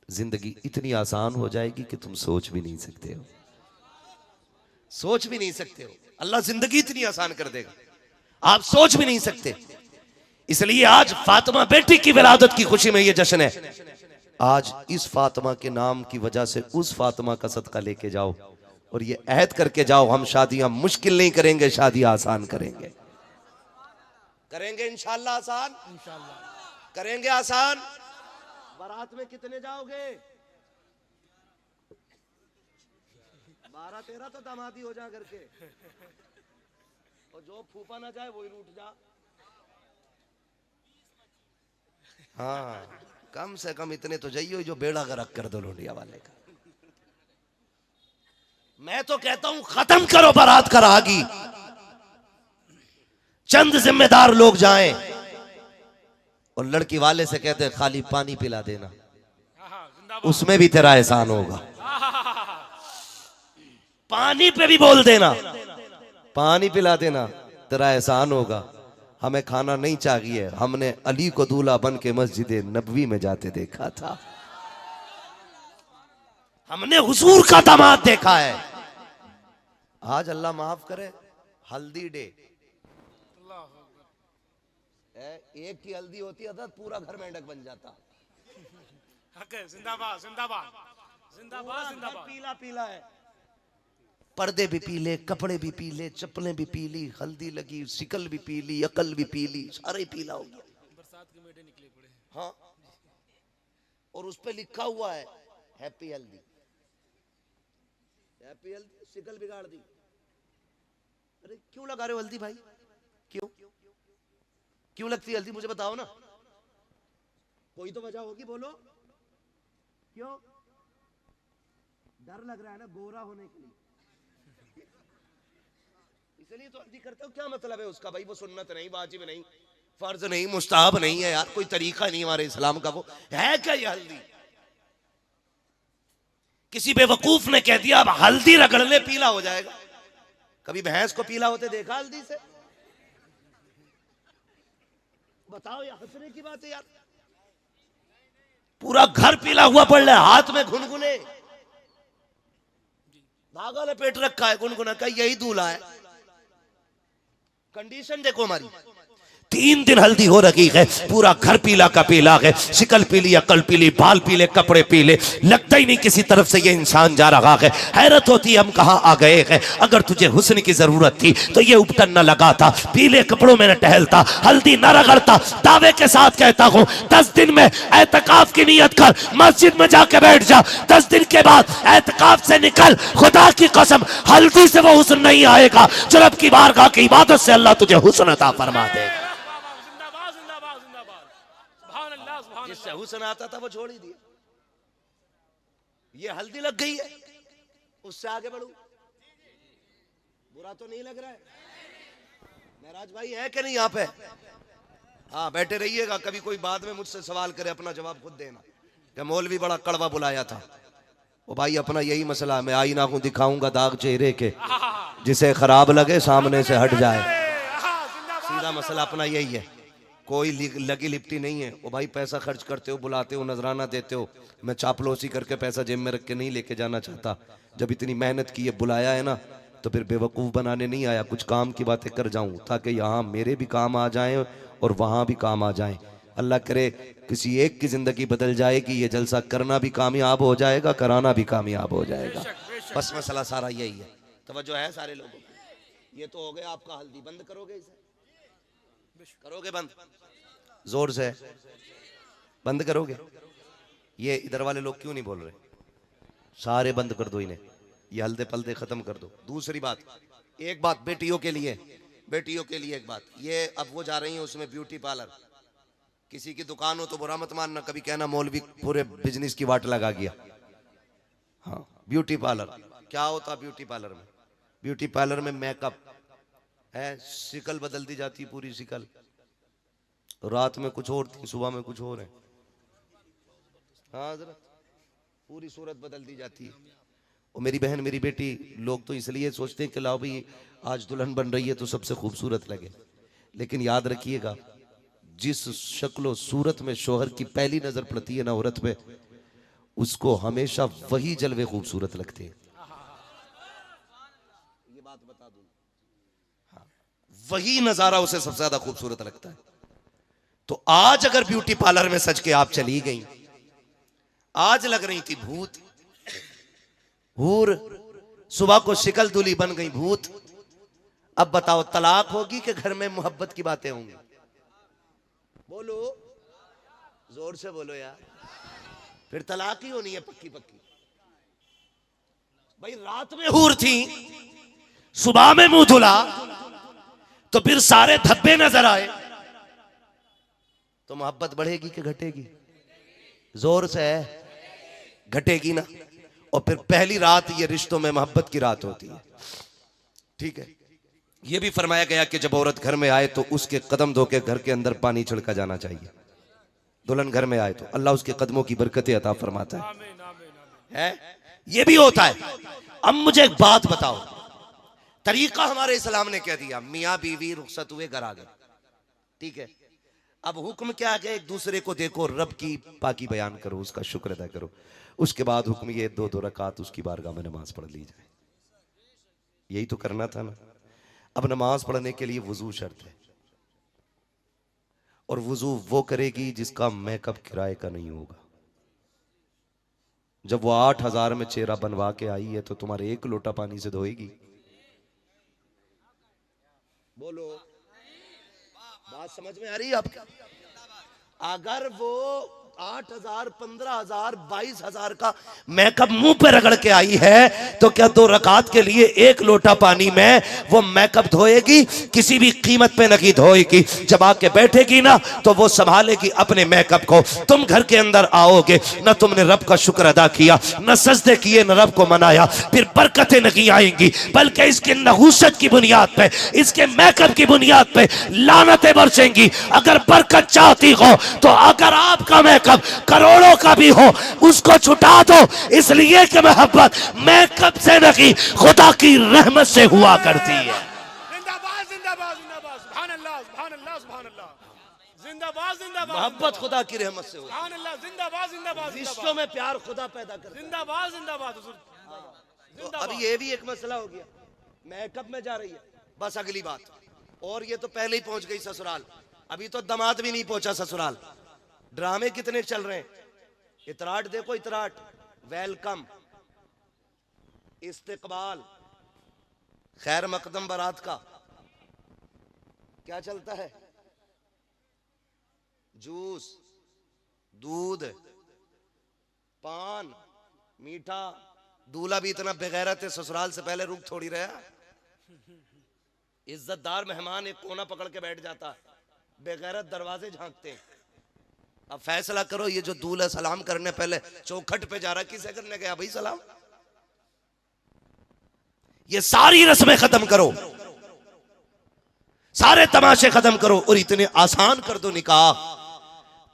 जिंदगी इतनी आसान हो जाएगी कि तुम सोच भी नहीं सकते हो, सोच भी नहीं सकते हो। अल्लाह जिंदगी इतनी आसान कर देगा, आप सोच भी नहीं सकते। इसलिए आज फातिमा बेटी की विलादत की खुशी में ये जश्न है। आज इस फातिमा के नाम की वजह से उस फातिमा का सदका लेके जाओ और ये अहद करके जाओ, हम शादियां मुश्किल नहीं करेंगे, शादियां आसान करेंगे। करेंगे इंशाअल्लाह आसान, इंशाअल्लाह करेंगे आसान। बारात में कितने जाओगे? 12-13 तो दामादी हो जा करके, और जो फूफा ना जाए वही रूठ जा। हाँ, कम से कम इतने तो जाइयो जो बेड़ा गर्क कर दो लोडिया वाले का। मैं तो कहता हूं खत्म करो बारात का रागी, चंद जिम्मेदार लोग जाएं और लड़की वाले से कहते हैं खाली पानी पिला देना, उसमें भी तेरा एहसान होगा। पानी पे भी बोल देना, पानी पिला देना, तेरा एहसान होगा। हमें खाना नहीं चाहिए, हमने अली को दूल्हा बन के मस्जिद नबवी में जाते देखा था, हमने हुजूर का दामाद देखा है। आज अल्लाह माफ करे, हल्दी डे, एक की हल्दी होती है पूरा घर मेंढक बन जाता। जिंदाबाद जिंदाबाद जिंदाबाद जिंदाबाद। पीला पीला है, पर्दे भी पीले, कपड़े भी पीले, चप्पलें भी पीली, हल्दी लगी, शिकल भी पीली, अकल भी पीली, सारा ही पीला हो गया। बरसात के मेढे निकले पड़े। हाँ, और उस पे लिखा हुआ है हैप्पी हल्दी, हैप्पी हल्दी, शिकल बिगाड़ दी। अरे क्यों लगा रहे हो हल्दी भाई? क्यों क्यों लगती है हल्दी? मुझे बताओ ना, कोई तो वजह होगी, बोलो। क्यों? डर लग रहा है ना गोरा होने के लिए, इसलिए तो हल्दी करते हो। क्या मतलब है उसका भाई? वो सुन्नत नहीं, वाजिब नहीं, फर्ज नहीं, मुस्ताहब नहीं है यार, कोई तरीका नहीं हमारे इस्लाम का। वो है क्या ये हल्दी? किसी बेवकूफ ने कह दिया अब हल्दी रगड़ने पीला हो जाएगा। कभी भैंस को पीला होते देखा हल्दी से? बताओ, यार हंसने की बात है यार। पूरा घर पीला हुआ पड़ रहा है, हाथ में गुनगुने, धागा लपेट रखा है गुनगुना का, यही दूल्हा है। कंडीशन देखो हमारी, 3 दिन हल्दी हो रही है, पूरा घर पीला का पीला है, शिकल पीली, अकल पीली, बाल पीले, कपड़े पीले, लगता ही नहीं किसी तरफ से ये इंसान जा रहा है। हैरत होती है हम कहाँ आ गए हैं। अगर तुझे हुस्न की जरूरत थी तो ये उपटन न लगाता, पीले कपड़ों में न टहलता, हल्दी न रगड़ता। दावे के साथ कहता हूँ 10 दिन में एतकाफ की नियत कर, मस्जिद में जाके बैठ जा, 10 दिन के बाद एतकाफ से निकल, खुदा की कसम हल्दी से वो हुस्न नहीं आएगा जो रब की बारगाह की इबादत से अल्लाह तुझे हुस्न अता फरमा देगा। हुस्न आता था वो छोड़ ही दिया। ये हल्दी लग गई है, उससे आगे बढ़ू, बुरा तो नहीं लग रहा है? महराज भाई है कि नहीं यहाँ पे? हाँ बैठे रहिएगा, कभी कोई बाद में मुझसे सवाल करे अपना जवाब खुद देना कि मौलवी बड़ा कड़वा बुलाया था। ओ भाई अपना यही मसला, मैं आईना को दिखाऊंगा दाग चेहरे के, जिसे खराब लगे सामने से हट जाए। सीधा मसला अपना यही है, कोई लगी लिपटी नहीं है। ओ भाई पैसा खर्च करते हो, बुलाते हो, नजराना देते हो, मैं चापलूसी करके पैसा जेब में रख के नहीं लेके जाना चाहता। जब इतनी मेहनत की है, बुलाया है ना, तो फिर बेवकूफ़ बनाने नहीं आया, कुछ काम की बातें कर जाऊं ताकि यहाँ मेरे भी काम आ जाएं और वहाँ भी काम आ जाएं। अल्लाह करे किसी एक की ज़िंदगी बदल जाएगी, ये जलसा करना भी कामयाब हो जाएगा, कराना भी कामयाब हो जाएगा। बस मसला सारा यही है। तवज्जो है सारे लोगों की? ये तो हो गया आपका हल्दी, बंद करोगे इसे? करोगे बंद? जोर से बंद करोगे? ये इधर वाले लोग क्यों नहीं बोल रहे? सारे बंद कर दो इन्हें, ये हल्दे पल्दे खत्म कर दो। दूसरी बात, एक बात बेटियों के लिए, बेटियों के लिए एक बात, ये अब वो जा रही हैं उसमें ब्यूटी पार्लर, किसी की दुकान हो तो बुरा मत मानना, कभी कहना मौलवी पूरे बिजनेस की वाट लगा गया। हाँ ब्यूटी पार्लर क्या होता? ब्यूटी पार्लर में, ब्यूटी पार्लर में मेकअप है, शिकल बदल दी जाती, पूरी शिकल, रात में कुछ और थी, सुबह में कुछ और है। हाँ जरा पूरी सूरत बदल दी जाती है। और मेरी बहन, मेरी बेटी, लोग तो इसलिए सोचते हैं कि लाओ भाई आज दुल्हन बन रही है तो सबसे खूबसूरत लगे, लेकिन याद रखिएगा जिस शक्ल सूरत में शोहर की पहली नजर पड़ती है ना औरत पे, उसको हमेशा वही जलवे खूबसूरत लगते हैं। ये बात बता दूं, हाँ वही नजारा उसे सबसे ज्यादा खूबसूरत लगता है। तो आज अगर ब्यूटी पार्लर में सज के आप चली गई, आज लग रही थी भूत हूर, सुबह को शिकल दूली बन गई भूत, अब बताओ तलाक होगी कि घर में मोहब्बत की बातें होंगी? बोलो, जोर से बोलो यार। फिर तलाक ही होनी है पक्की पक्की। भाई रात में हूर थी, सुबह में मुंह धुला, तो फिर सारे धब्बे नजर आए, तो मोहब्बत बढ़ेगी कि घटेगी? जोर से घटेगी ना। और फिर पहली रात ये रिश्तों में मोहब्बत की रात होती है, ठीक है। ये भी फरमाया गया कि जब औरत घर में आए तो उसके कदम धो के घर के अंदर पानी छिड़का जाना चाहिए। दुल्हन घर में आए तो अल्लाह उसके कदमों की बरकतें अता फरमाता है। ये भी होता है। अब मुझे एक बात बताओ, तरीका हमारे इस्लाम ने कह दिया, मियाँ बीवी रुखसत हुए घर आ गए, ठीक है। अब हुक्म क्या है? एक दूसरे को देखो, रब की पाकी बयान करो, उसका शुक्र अदा करो। उसके बाद हुक्म ये 2-2 रकात उसकी बारगाह में नमाज पढ़ ली जाए। यही तो करना था ना। अब नमाज पढ़ने के लिए वुजू शर्त है, और वुजू वो करेगी जिसका मेकअप किराए का नहीं होगा। जब वो 8,000 में चेहरा बनवा के आई है तो तुम्हारे 1 लोटा पानी से धोएगी? बोलो, बात समझ में आ रही है आपकी? अगर वो 8,000, 15,000, 22,000 का मेकअप मुंह पे रगड़ के आई है, तो क्या 2 रकात के लिए 1 लोटा पानी में वो मेकअप धोएगी? किसी भी कीमत पे नहीं धोएगी। जब आके बैठेगी ना तो वो संभालेगी अपने मेकअप को। तुम घर के अंदर आओगे, न तुमने रब का शुक्र अदा किया, न सजदे किए, न रब को मनाया, फिर बरकतें नहीं आएंगी, बल्कि इसके नहूसत की बुनियाद पे, इसके मेकअप की बुनियाद पे लानतें बरसेंगी। अगर बरकत चाहती हो तो अगर आपका मेकअप करोड़ों का भी हो, उसको छुटा दो, इसलिए कि मोहब्बत मेकअप से नहीं खुदा की रहमत से हुआ करती है। जिंदाबाद जिंदाबाद जिंदाबाद, सुभान अल्लाह सुभान अल्लाह सुभान अल्लाह, जिंदाबाद जिंदाबाद, मोहब्बत खुदा की रहमत से हुआ। सुभान अल्लाह, जिंदाबाद जिंदाबाद, रिश्तों में प्यार खुदा पैदा करता है। जिंदाबाद जिंदाबाद हुजूर, तो अब ये भी एक मसला हो गया, मेकअप में जा रही है। बस अगली बात, और ये तो पहले ही पहुंच गई ससुराल, अभी तो दामाद भी नहीं पहुंचा ससुराल। ड्रामे कितने चल रहे हैं। इतराट देखो, इतराट, वेलकम, इस्तिकबाल, खैर मकदम बारात का क्या चलता है? जूस, दूध, पान, मीठा। दूल्हा भी इतना बेगैरत है, ससुराल से पहले रुक थोड़ी रहा। इज्जतदार मेहमान एक कोना पकड़ के बैठ जाता है, बेगैरत दरवाजे झांकते हैं। अब फैसला करो, ये जो दूल्हा सलाम करने पहले चौखट पे जा रहा, किसे करने गया भाई सलाम? ये सारी रस्में खत्म करो, सारे तमाशे खत्म करो और इतने आसान कर दो निकाह,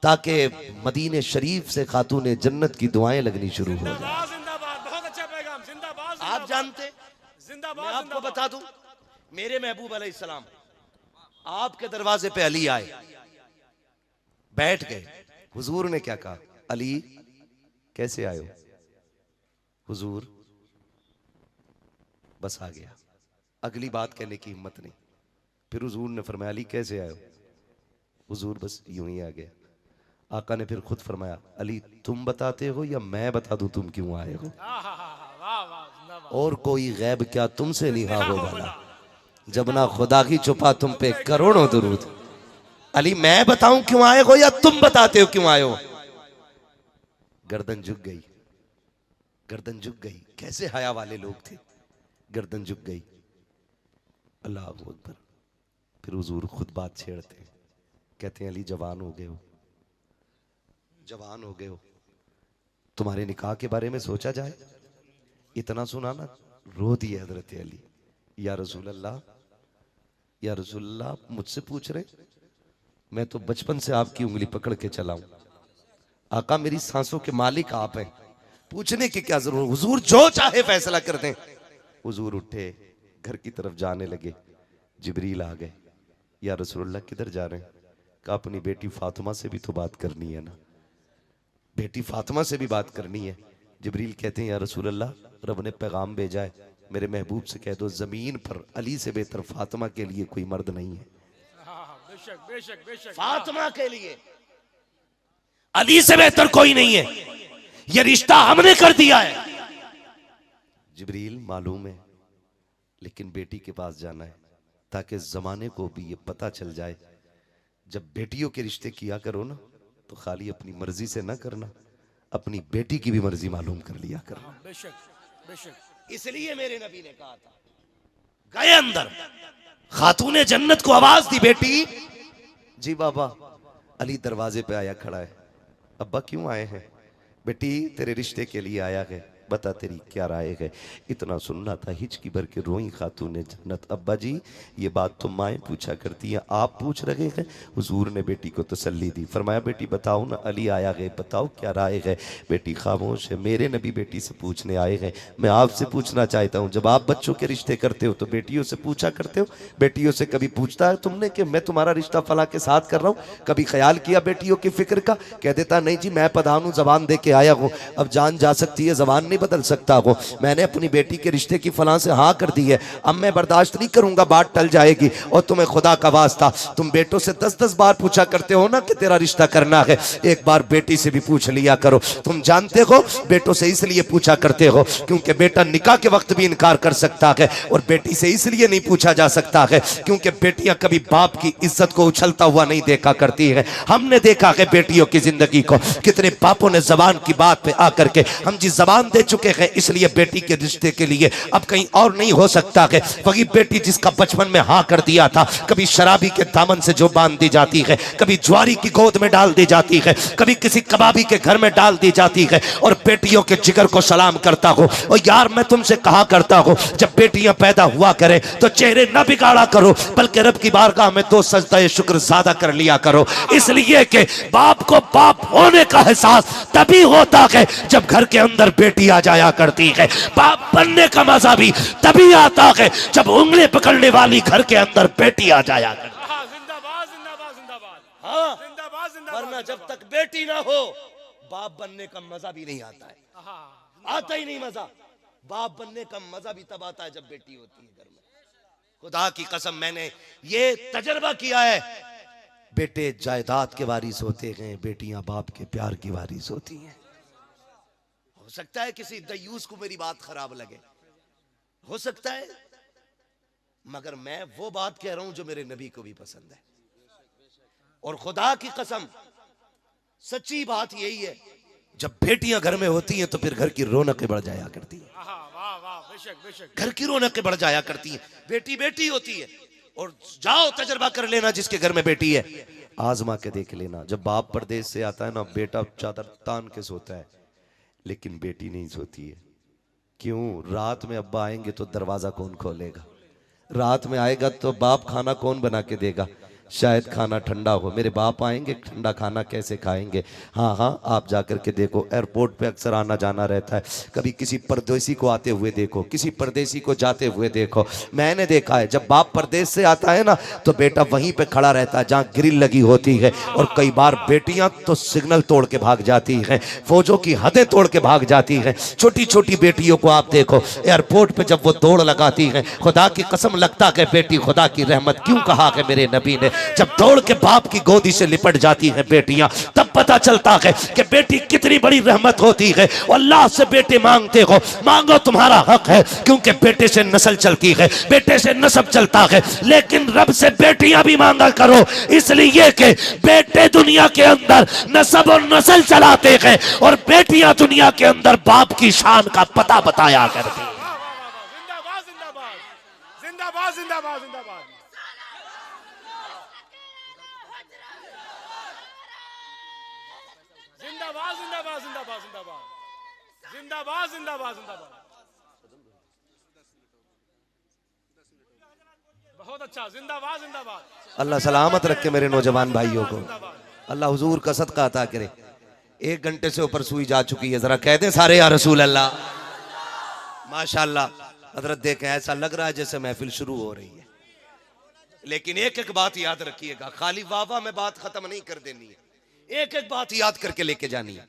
ताकि मदीने शरीफ से खातूने जन्नत की दुआएं लगनी शुरू हो जाए। जिंदाबाद जिंदाबाद, बहुत अच्छा पैगाम, जिंदाबाद आप जानते, जिंदाबाद मैं आपको बता दूं, मेरे महबूब अलैहिस्सलाम आपके दरवाजे पे अली आए, बैठ गए। हुजूर ने क्या कहा? अली कैसे आए हो? हुजूर बस आ गया, अगली बात कहने की हिम्मत नहीं। फिर हुजूर ने फरमाया अली कैसे आए हो? हुजूर बस यूं ही आ गया। आका ने फिर खुद फरमाया अली तुम बताते हो या मैं बता दूं तुम क्यों आए हो? और कोई गैब क्या तुमसे नहीं हो वाला, जब ना खुदा की छुपा तुम पे करोड़ों दुरूद। अली मैं बताऊं क्यों आए हो या तुम बताते हो क्यों आए हो? गर्दन झुक गई, गर्दन झुक गई। कैसे हया वाले लोग थे, गर्दन झुक गई। अल्लाह अकबर। फिर हुजूर खुद बात छेड़ते हैं, कहते हैं अली जवान हो गए हो, जवान हो गए हो, तुम्हारे निकाह के बारे में सोचा जाए। इतना सुना ना, रो दिए हजरत अली। या रसूल अल्लाह, या रसूल अल्लाह, मुझसे पूछ रहे? मैं तो बचपन से आपकी उंगली पकड़ के चला हूं। आका मेरी सांसों के मालिक आप हैं, पूछने की क्या जरूरत? हुजूर जो चाहे फैसला कर दें। हुजूर उठे, घर की तरफ जाने लगे। जिब्रील आ गए। या रसूलुल्लाह किधर जा रहे हैं? कहा अपनी बेटी फातिमा से भी तो बात करनी है ना, बेटी फातिमा से भी बात करनी है। जिब्रील कहते हैं या रसूलुल्लाह रब ने पैगाम भेजा है, मेरे महबूब से कह दो जमीन पर अली से बेहतर फातिमा के लिए कोई मर्द नहीं है। बेशक बेशक बेशक, फातिमा के लिए अली से बेहतर कोई नहीं है, यह रिश्ता हमने कर दिया है। जिब्रील मालूम है, लेकिन बेटी के पास जाना है ताकि जमाने को भी ये पता चल जाए, जब बेटियों के रिश्ते किया करो ना तो खाली अपनी मर्जी से ना करना, अपनी बेटी की भी मर्जी मालूम कर लिया करना। बेशक बेशक। इसलिए मेरे नबी ने कहा था, गए अंदर, खातूने जन्नत को आवाज दी, बेटी जी बाबा। अली दरवाजे पे आया खड़ा है। अब्बा क्यों आए हैं? बेटी तेरे रिश्ते के लिए आया है, बता तेरी क्या राय है? इतना सुनना था, हिचकी भर के रोई खातूने जन्नत। अब्बा जी ये बात तो माएँ पूछा करती हैं, आप पूछ रहे हैं? हुजूर ने बेटी को तसल्ली दी, फरमाया बेटी बताओ ना, अली आया है, बताओ क्या राय है? बेटी खामोश है। मेरे नबी बेटी से पूछने आए हैं, मैं आपसे पूछना चाहता हूँ, जब आप बच्चों के रिश्ते करते हो तो बेटियों से पूछा करते हो? बेटियों से कभी पूछता है तुमने कि मैं तुम्हारा रिश्ता फला के साथ कर रहा हूँ? कभी ख्याल किया बेटियों की फिक्र का? कह देता नहीं जी मैं प्रधान हूँ, जबान दे के आया हूँ, अब जान जा सकती है, जबान नहीं बदल सकता हो। मैंने अपनी बेटी के रिश्ते की फलां से हाँ कर दी है, अब मैं बर्दाश्त नहीं करूंगा, बात टल जाएगी। और तुम्हें खुदा का वास्ता, तुम बेटों से 10-10 बार पूछा करते हो ना कि तेरा रिश्ता करना है, एक बार बेटी से भी पूछ लिया करो। तुम जानते हो बेटों से इसलिए पूछा करते हो क्योंकि बेटा निकाह के वक्त भी इनकार कर सकता है, और बेटी से इसलिए नहीं पूछा जा सकता है क्योंकि बेटियां कभी बाप की इज्जत को उछलता हुआ नहीं देखा करती है। हमने देखा है बेटियों की जिंदगी को, कितने बापों ने जबान की बात पे आकर के, हम जी जबान दे चुके हैं इसलिए बेटी के रिश्ते के लिए अब कहीं और नहीं हो सकता है। वही बेटी जिसका बचपन में हाँ कर दिया था, कभी शराबी के दामन से जो बांध दी जाती है, कभी ज्वारी की गोद में डाल दी जाती है, कभी किसी कबाबी के घर में डाल दी जाती है। और बेटियों के जिगर को सलाम करता हूं। और यार मैं तुमसे कहा करता हूं, जब बेटियां पैदा हुआ करें तो चेहरे न बिगाड़ा करो, बल्कि रब की बारगाह में 2 सजदा शुक्र ज्यादा कर लिया करो। इसलिए कि बाप को बाप होने का एहसास तभी होता है जब घर के अंदर बेटी आ जाया करती है। बाप बनने का मजा भी तभी आता है जब उंगली पकड़ने वाली घर के अंदर बेटी आ जाया करती है। जिंदाबाद जिंदाबाद जिंदाबाद। हाँ, जिंदाबाद जिंदाबाद। वरना जब तक बेटी ना हो बाप बनने का मजा भी नहीं आता है, आता ही नहीं मजा। बाप बनने का मजा भी तब आता है जब बेटी होती है घर में। खुदा की कसम मैंने ये तजर्बा किया है, बेटे जायदाद के वारिस होते हैं, बेटियां बाप के प्यार की वारिस होती हैं। हो सकता है किसी दयूस को मेरी बात खराब लगे, हो सकता है, मगर मैं वो बात कह रहा हूं जो मेरे नबी को भी पसंद है। और खुदा की कसम सच्ची बात यही है, जब बेटियां घर में होती हैं तो फिर घर की रौनकें बढ़ जाया करती हैं। वाह वाह, बेशक बेशक। घर की रौनकें बढ़ जाया करती हैं। बेटी बेटी होती है, और जाओ तजर्बा कर लेना जिसके घर में बेटी है, आजमा के देख लेना, जब बाप परदेश से आता है ना, बेटा चादर तान के सोता है, लेकिन बेटी नहीं सोती है। क्यों? रात में अब्बा आएंगे तो दरवाजा कौन खोलेगा? रात में आएगा तो बाप खाना कौन बना के देगा? शायद खाना ठंडा हो, मेरे बाप आएंगे, ठंडा खाना कैसे खाएंगे? हाँ हाँ, आप जाकर के देखो, एयरपोर्ट पे अक्सर आना जाना रहता है, कभी किसी परदेसी को आते हुए देखो, किसी परदेसी को जाते हुए देखो। मैंने देखा है जब बाप परदेश से आता है ना, तो बेटा वहीं पे खड़ा रहता है जहाँ ग्रिल लगी होती है, और कई बार बेटियां तो सिग्नल तोड़ के भाग जाती हैं, फौजों की हदें तोड़ के भाग जाती हैं। छोटी छोटी बेटियों को आप देखो, एयरपोर्ट पे जब वो दौड़ लगाती हैं, खुदा की कसम लगता है बेटी खुदा की रहमत, क्यों कहा है मेरे नबी ने, जब दौड़ के बाप की गोदी से लिपट जाती हैं बेटियां, तब पता चलता है कि बेटी कितनी बड़ी रहमत होती है। और अल्लाह से बेटे मांगते हो, मांगो, तुम्हारा हक है, क्योंकि बेटे से नस्ल चलती है, बेटे से नस्ब चलता है। लेकिन रब से बेटियां भी मांगा करो, इसलिए कि बेटे दुनिया के अंदर नस्ब और नस्ल चलाते हैं, और बेटियां दुनिया के अंदर बाप की शान का पता बताया करती हैं। जिंदाबाद जिंदाबाद जिंदाबाद जिंदाबाद जिंदाबाद। जिंदाबाद जिंदाबाद जिंदाबाद जिंदाबाद जिंदाबाद जिंदाबाद जिंदाबाद। बहुत अच्छा, जिंदाबाद जिंदाबाद। अल्लाह सलामत रखे मेरे नौजवान भाइयों को, अल्लाह हुजूर का सदका अता करे। 1 घंटे से ऊपर सुई जा चुकी है, जरा कह दे सारे या रसूल अल्लाह। माशाल्लाह हजरत, देखें ऐसा लग रहा है जैसे महफिल शुरू हो रही है, लेकिन एक एक बात याद रखिएगा, खाली वाह वाह में बात खत्म नहीं कर देनी है, एक एक बात याद करके लेके जानी है।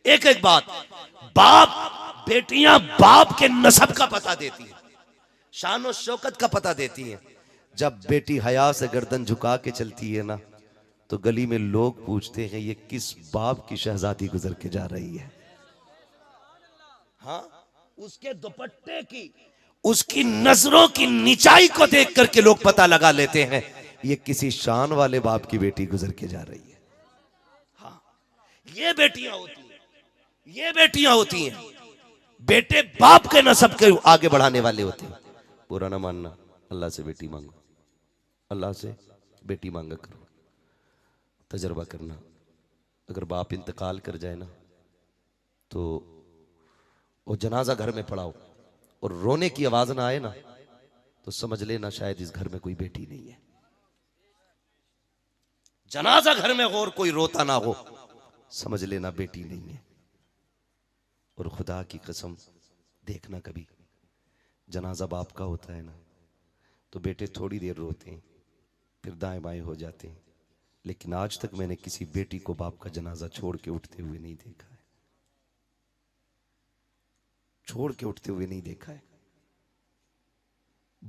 एक एक बात, बाप, बेटियां बाप के नसब का पता देती है, शान और शौकत का पता देती हैं। जब बेटी हया से गर्दन झुका के चलती है ना, तो गली में लोग पूछते हैं ये किस बाप की शहजादी गुजर के जा रही है। हाँ, उसके दुपट्टे की, उसकी नजरों की निचाई को देख करके लोग पता लगा लेते हैं ये किसी शान वाले बाप की बेटी गुजर के जा रही है। हाँ, ये बेटियां होती हैं, ये बेटियां होती हैं। बेटे बाप के नसब के आगे बढ़ाने वाले होते हैं। बुरा ना मानना, अल्लाह से बेटी मांगो, अल्लाह से बेटी मांगा करो, तजर्बा करना। अगर बाप इंतकाल कर जाए ना, तो वो जनाजा घर में पड़ाओ और रोने की आवाज ना आए ना, तो समझ लेना शायद इस घर में कोई बेटी नहीं है। जनाजा घर में हो और कोई रोता ना हो, समझ लेना बेटी नहीं है। और खुदा की कसम, देखना कभी जनाजा बाप का होता है ना, तो बेटे थोड़ी देर रोते हैं, फिर दाएं बाएं हो जाते हैं, लेकिन आज तक मैंने किसी बेटी को बाप का जनाजा छोड़ के उठते हुए नहीं देखा है, छोड़ के उठते हुए नहीं देखा है।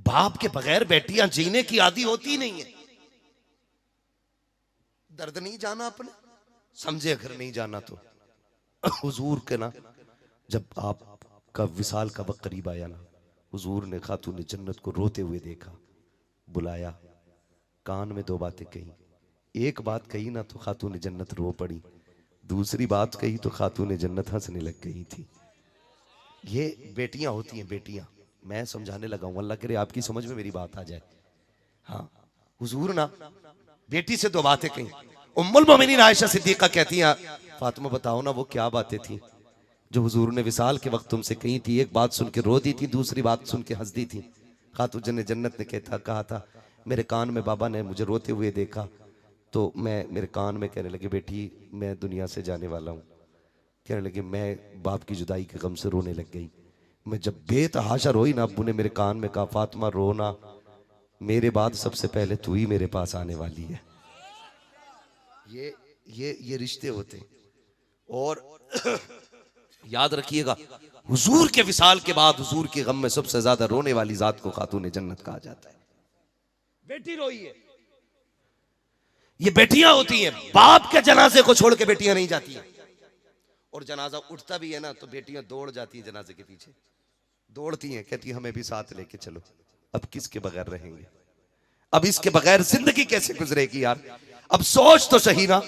बाप के बगैर बेटियां जीने की आदी होती नहीं है। दर्द नहीं जाना अपने, समझे अगर नहीं जाना तो। हुजूर के ना, जब आपका विसाल का वक्त करीब आया ना, हुजूर ने खातून जन्नत को रोते हुए देखा, बुलाया, कान में 2 बातें कही। एक बात कही ना तो खातून जन्नत रो पड़ी, दूसरी बात कही तो खातून जन्नत हंसने लग गई थी। ये बेटियां होती हैं, बेटियां। मैं समझाने लगा हूं, अल्लाह करे आपकी समझ में मेरी बात आ जाए। हाँ, हुजूर ना बेटी से 2 बातें कही। उम्मुल मोमिनीन आयशा सिद्दीका कहती हैं, फातिमा बताओ ना वो क्या बातें थी जो हुजूर ने विसाल के वक्त तुमसे कही थी। एक बात सुन के रो दी थी, दूसरी बात सुन के हंस दी थी। खातून जन्नत ने कहा था, मेरे कान में बाबा ने मुझे रोते हुए देखा, तो मैं मेरे कान में कहने लगे, बेटी मैं दुनिया से जाने वाला हूँ। कहने लगे, मैं बाप की जुदाई के गम से रोने लग गई। मैं जब बेतहाशा रोई ना, अब्बू ने मेरे कान में कहा, फातिमा रोना, मेरे बाद सबसे पहले तू ही मेरे पास आने वाली है। ये रिश्ते होते हैं। और याद रखिएगा, हुजूर के विसाल के बाद हुजूर के गम में सबसे ज्यादा रोने वाली जात को खातून जन्नत कहा जाता है। बेटी रोई है, ये बेटियां होती हैं। बाप के जनाजे को छोड़ के बेटियां नहीं जाती हैं। और जनाजा उठता भी है ना, तो बेटियां दौड़ जाती हैं जनाजे के पीछे, दौड़ती हैं, कहती हैं हमें भी साथ लेके चलो। अब किसके बगैर रहेंगे, अब इसके बगैर जिंदगी कैसे गुजरेगी यार। अब सोच तो सही ना,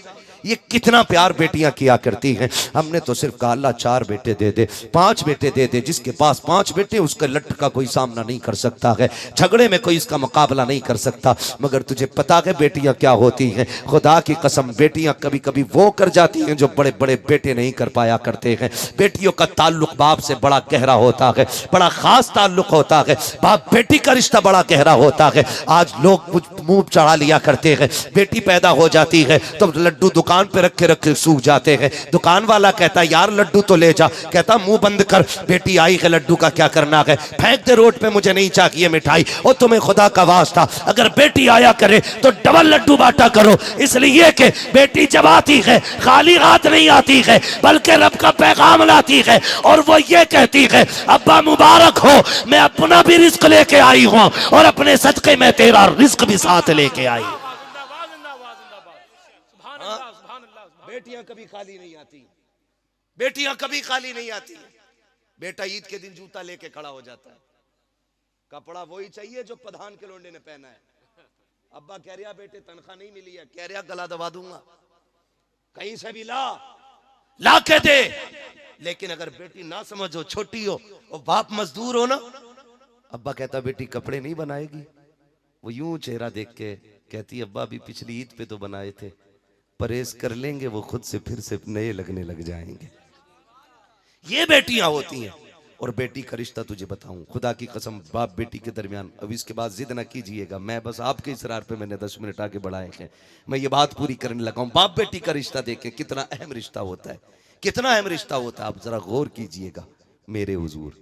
ये कितना प्यार बेटियां किया करती हैं। हमने तो सिर्फ कहा अल्लाह 4 बेटे दे दे, 5 बेटे दे दे। जिसके पास 5 बेटे उसके लट का कोई सामना नहीं कर सकता है, झगड़े में कोई इसका मुकाबला नहीं कर सकता। मगर तुझे पता है बेटियां क्या होती हैं? खुदा की कसम, बेटियां कभी कभी वो कर जाती हैं जो बड़े बड़े बेटे नहीं कर पाया करते हैं। बेटियों का ताल्लुक बाप से बड़ा गहरा होता है, बड़ा खास ताल्लुक होता है। बाप बेटी का रिश्ता बड़ा गहरा होता है। आज लोग मुंह चढ़ा लिया करते हैं, बेटी पैदा हो जाती है तो लड्डू दुकान पे रखे रखे सूख जाते हैं। दुकान वाला कहता है यार लड्डू तो ले जा, कहता मुंह बंद कर, बेटी आई है लड्डू का क्या करना है, फेंक दे रोड पे, मुझे नहीं चाहिए मिठाई। और तुम्हें खुदा का वास्ता अगर बेटी आया करे तो डबल लड्डू बांटा करो, इसलिए कि बेटी जब आती है खाली हाथ नहीं आती है बल्कि रब का पैगाम लाती है। और वो ये कहती है अब्बा मुबारक हो, मैं अपना भी रिस्क लेके आई हूं और अपने सदके में तेरा रिस्क भी साथ लेके आई। जिंदाबाद जिंदाबाद जिंदाबाद, सुभान अल्लाह सुभान अल्लाह। बेटियां कभी खाली नहीं आती, बेटियां कभी खाली नहीं आती। बेटा ईद के दिन जूता लेके खड़ा हो जाता है, कपड़ा वही चाहिए जो प्रधान के लोंडे ने पहना है। अब्बा कह रहा बेटे तनख्वाह नहीं मिली है, कह रहा गला दबा दूंगा, कहीं से भी ला के दे। लेकिन अगर बेटी ना समझो, छोटी हो और बाप मजदूर हो ना, अब्बा कहता बेटी कपड़े नहीं बनाएगी, वो यूं चेहरा देख के कहती अब्बा अभी पिछली ईद पे तो बनाए थे, परहेज कर लेंगे वो खुद से फिर से नए लगने लग जाएंगे। ये बेटियां होती हैं। और बेटी का रिश्ता तुझे बताऊं, खुदा की कसम, बाप बेटी के दरमियान, अब इसके बाद जिद ना कीजिएगा, मैं बस आपके इसरार पे मैंने 10 मिनट आगे बढ़ाए हैं, मैं ये बात पूरी करने लगा हूं। बाप बेटी का रिश्ता देखें कितना अहम रिश्ता होता है, कितना अहम रिश्ता होता है। आप जरा गौर कीजिएगा। मेरे हुजूर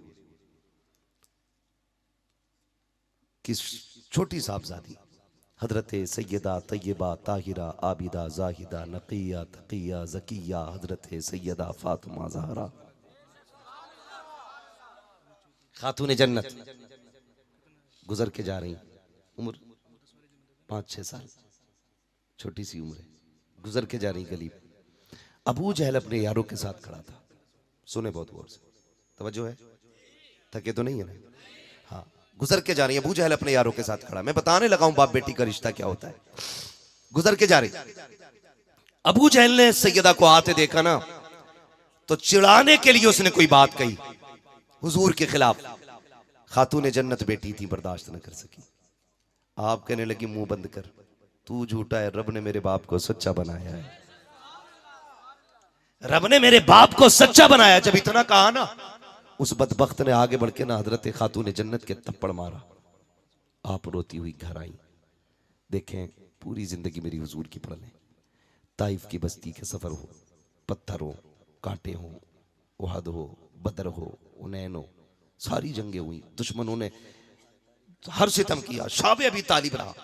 की छोटी साहबजादी हजरत सैयदा तैयबा ताहिरा आबिदा जाहिदा नकिया तकिया जकिया हजरत सैयदा फातिमा ज़हरा खातून जन्नत गुजर के जा रही, उम्र 5-6 साल, छोटी सी उम्र है, गुजर के जा रही गली। अबू जहल अपने यारों के साथ खड़ा था। सुने बहुत गौर से, तवज्जो है, थके तो नहीं है ना? हाँ, गुजर के जा रही है, अबू जहल अपने यारों के साथ खड़ा। मैं बताने लगा हूं बाप बेटी का रिश्ता क्या होता है। गुजर के जा रही, अबू जहल ने सैयदा को आते देखा ना, तो चिढ़ाने के लिए उसने कोई बात कही हुजूर के खिलाफ। खातून जन्नत बेटी थी, बर्दाश्त न कर सकी। आप कहने लगी मुंह बंद कर, तू झूठा है, रब ने मेरे बाप को सच्चा बनाया है, रब ने मेरे बाप को सच्चा बनाया। जब इतना कहा ना, उस बदबख्त ने आगे बढ़ के ना हजरत खातून जन्नत के थप्पड़ मारा। आप रोती हुई घर आई। देखें, पूरी जिंदगी मेरी हुजूर की पढ़ लें। ताइफ की बस्ती के सफर हो, पत्थर हो, कांटे हो, उहद हो, बदर हो, उनैन हो, सारी जंगें हुई, दुश्मनों ने हर सितम किया, शाबे अभी तालिब रहा,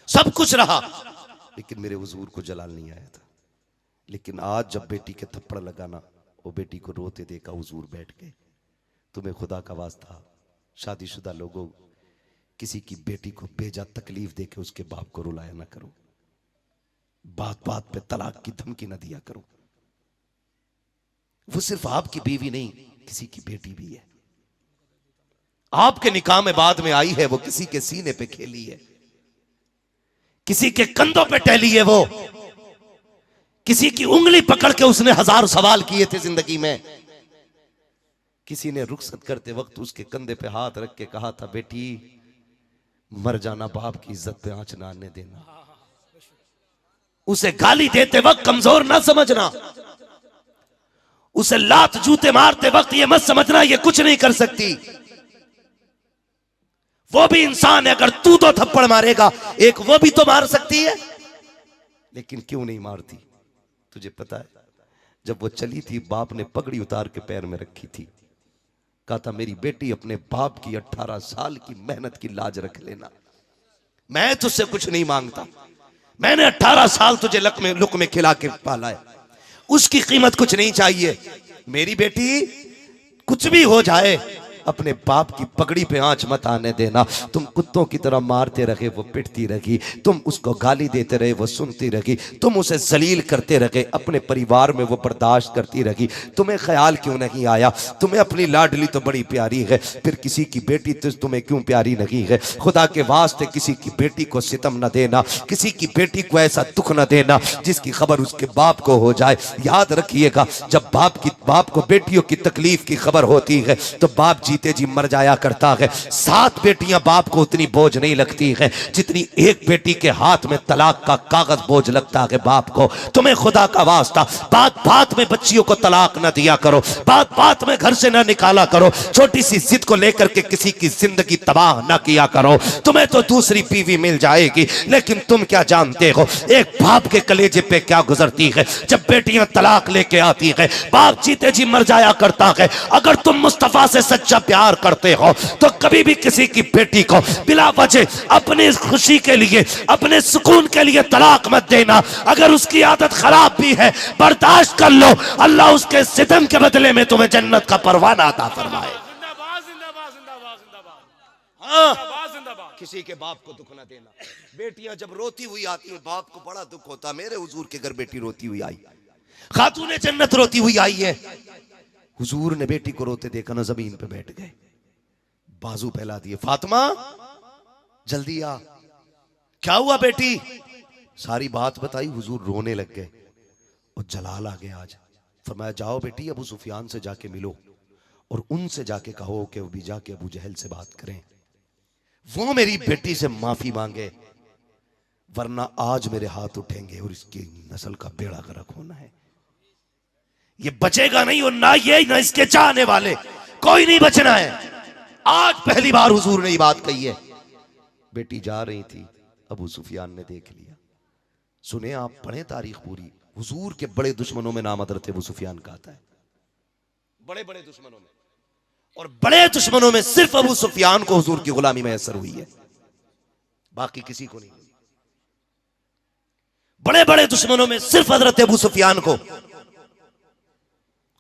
सब कुछ रहा, लेकिन मेरे हुजूर को जलाल नहीं आया था। लेकिन आज जब बेटी के थप्पड़ लगाना, वो बेटी को रोते देखा, हुजूर बैठ गए। तुम्हें खुदा का वास्ता, शादीशुदा लोगों, किसी की बेटी को बेजा तकलीफ देके उसके बाप को रुलाया ना करो, बात बात पे तलाक की धमकी ना दिया करो। वो सिर्फ आपकी बीवी नहीं, किसी की बेटी भी है। आपके निकाह में बाद में आई है, वो किसी के सीने पे खेली है, किसी के कंधों पे टहली है, वो किसी की उंगली पकड़ के उसने 1000 सवाल किए थे जिंदगी में। किसी ने रुखसत करते वक्त उसके कंधे पे हाथ रख के कहा था, बेटी मर जाना, बाप की इज्जत पे आंच ना आने देना। उसे गाली देते वक्त कमजोर ना समझना, उसे लात जूते मारते वक्त ये मत समझना ये कुछ नहीं कर सकती। वो भी इंसान है, अगर तू 2 थप्पड़ मारेगा, एक वो भी तो मार सकती है। लेकिन क्यों नहीं मारती? तुझे पता है, जब वो चली थी, बाप ने पगड़ी उतार के पैर में रखी थी, कहा था मेरी बेटी अपने बाप की 18 साल की मेहनत की लाज रख लेना, मैं तुझसे कुछ नहीं मांगता, मैंने 18 साल तुझे लुक में खिला के पाला है, उसकी कीमत कुछ नहीं चाहिए। मेरी बेटी कुछ भी हो जाए, अपने बाप की पगड़ी पे आंच मत आने देना। तुम कुत्तों की तरह मारते रहे, वो पिटती रही। तुम उसको गाली देते रहे, वो सुनती रही। तुम उसे जलील करते रहे, अपने परिवार में वो बर्दाश्त करती रही। तुम्हें ख्याल क्यों नहीं आया? तुम्हें अपनी लाडली तो बड़ी प्यारी है, फिर किसी की बेटी तो तुम्हें क्यों प्यारी नहीं है? खुदा के वास्ते किसी की बेटी को सितम न देना, किसी की बेटी को ऐसा दुख न देना जिसकी खबर उसके बाप को हो जाए। याद रखिएगा, जब बाप को बेटियों की तकलीफ की खबर होती है तो बाप जीते जी मर जाया करता है। 7 बेटियां बाप को उतनी बोझ नहीं लगती है जितनी एक बेटी के हाथ में तलाक का कागज बोझ लगता है बाप को। तुम्हें खुदा का वास्ता बात बात में बच्चियों को तलाक न दिया करो, बात बात में घर से न निकाला करो, छोटी सी जिद को लेकर के किसी की जिंदगी तबाह न किया करो। तुम्हें तो दूसरी बीवी मिल जाएगी, लेकिन तुम क्या जानते हो एक बाप के कलेजे पे क्या गुजरती है जब बेटियां तलाक लेके आती है। बाप जीते जी मर जाया करता है। अगर तुम मुस्तफा से सच्चा प्यार करते हो तो कभी भी किसी की बेटी को बिला वजह अपनी खुशी के लिए, अपने सुकून के लिए तलाक मत देना। अगर उसकी आदत खराब भी है बर्दाश्त कर लो, अल्लाह उसके सितम के बदले में तुम्हें जन्नत का परवाना अता फरमाए। जिंदाबाद जिंदाबाद जिंदाबाद जिंदाबाद हाँ, जिंदाबाद जिंदाबाद। किसी के बाप को दुख ना देना। बेटियां जब रोती हुई आती हैं बाप को बड़ा दुख होता। मेरे हुजूर के घर बेटी रोती हुई आई, खातूने जन्नत रोती हुई आई है। हुजूर ने बेटी को रोते देखा ना, जमीन पे बैठ गए, बाजू फैला दिए, फातिमा जल्दी आ, क्या हुआ बेटी? सारी बात बताई। हुजूर रोने लग गए और जलाल आ गया। आज फरमाया जाओ बेटी अबू सुफियान से जाके मिलो और उनसे जाके कहो कि वो भी जाके अबू जहल से बात करें, वो मेरी बेटी से माफी मांगे, वरना आज मेरे हाथ उठेंगे और इसकी नस्ल का बेड़ा गर्क होना है। ये बचेगा नहीं, और ना ये ना इसके चाहने वाले, कोई नहीं बचना है। आज पहली बार हुजूर ने ये बात कही है। बेटी जा रही थी, अबू सुफियान ने देख लिया। सुने आप, पढ़े तारीख पूरी। हुजूर के बड़े दुश्मनों में नाम हज़रत अबू सुफियान का आता है, बड़े बड़े दुश्मनों में, और बड़े दुश्मनों में सिर्फ अबू सुफियान को हुजूर की गुलामी मैसर हुई है, बाकी किसी को नहीं। बड़े बड़े दुश्मनों में सिर्फ हज़रत अबू सुफियान को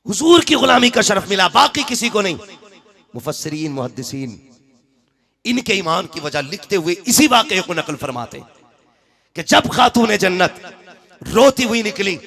हुजूर की गुलामी का शरफ मिला, बाकी किसी को नहीं। मुफस्सिरीन मुहद्दिसीन इनके ईमान की वजह लिखते हुए इसी वाक़े को नकल फरमाते कि जब खातून जन्नत रोती हुई निकली,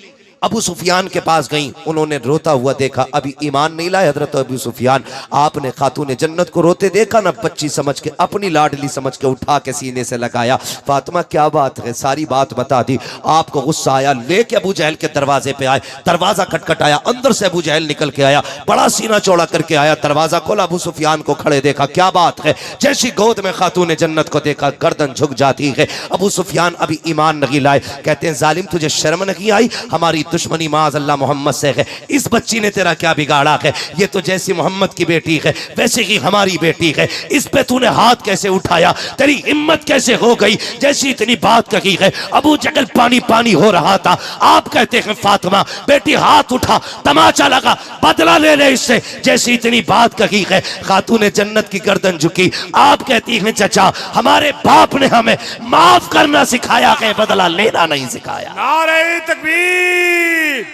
अबू सुफियान के पास गई, उन्होंने रोता हुआ देखा। अभी ईमान नहीं लाए हजरत अबू सुफियान, आपने खातून जन्नत को रोते देखा ना, बच्ची समझ के, अपनी लाडली समझ के उठा के सीने से लगाया। फातिमा क्या बात है? सारी बात बता दी। आपको गुस्सा आया, लेके अबू जहल के दरवाजे पे आए, दरवाजा खटखटाया, अंदर से अबू जहल निकल के आया, बड़ा सीना चौड़ा करके आया, दरवाजा खोला, अबू सुफियान को खड़े देखा। क्या बात है? जैसी गोद में खातून जन्नत को देखा गर्दन झुक जाती है। अबू सुफियान अभी ईमान नहीं लाए, कहते हैं जालिम तुझे शर्म नहीं आई? हमारी दुश्मनी माज अल्लाह मोहम्मद से है, इस बच्ची ने तेरा क्या बिगाड़ा है? ये तो जैसी मोहम्मद की बेटी है वैसे ही हमारी बेटी है, इस पे तूने हाथ कैसे उठाया? तेरी हिम्मत कैसे हो गई? जैसी इतनी बात कही है, अबू जहल पानी पानी हो रहा था। आप कहते हैं फातिमा बेटी हाथ उठा, तमाचा लगा, बदला ले ले इससे। जैसी इतनी बात कही है, खातून जन्नत की गर्दन झुकी। आप कहती हैं चचा हमारे बाप ने हमें माफ करना सिखाया है, बदला लेना नहीं सिखाया। नारे तकबीर,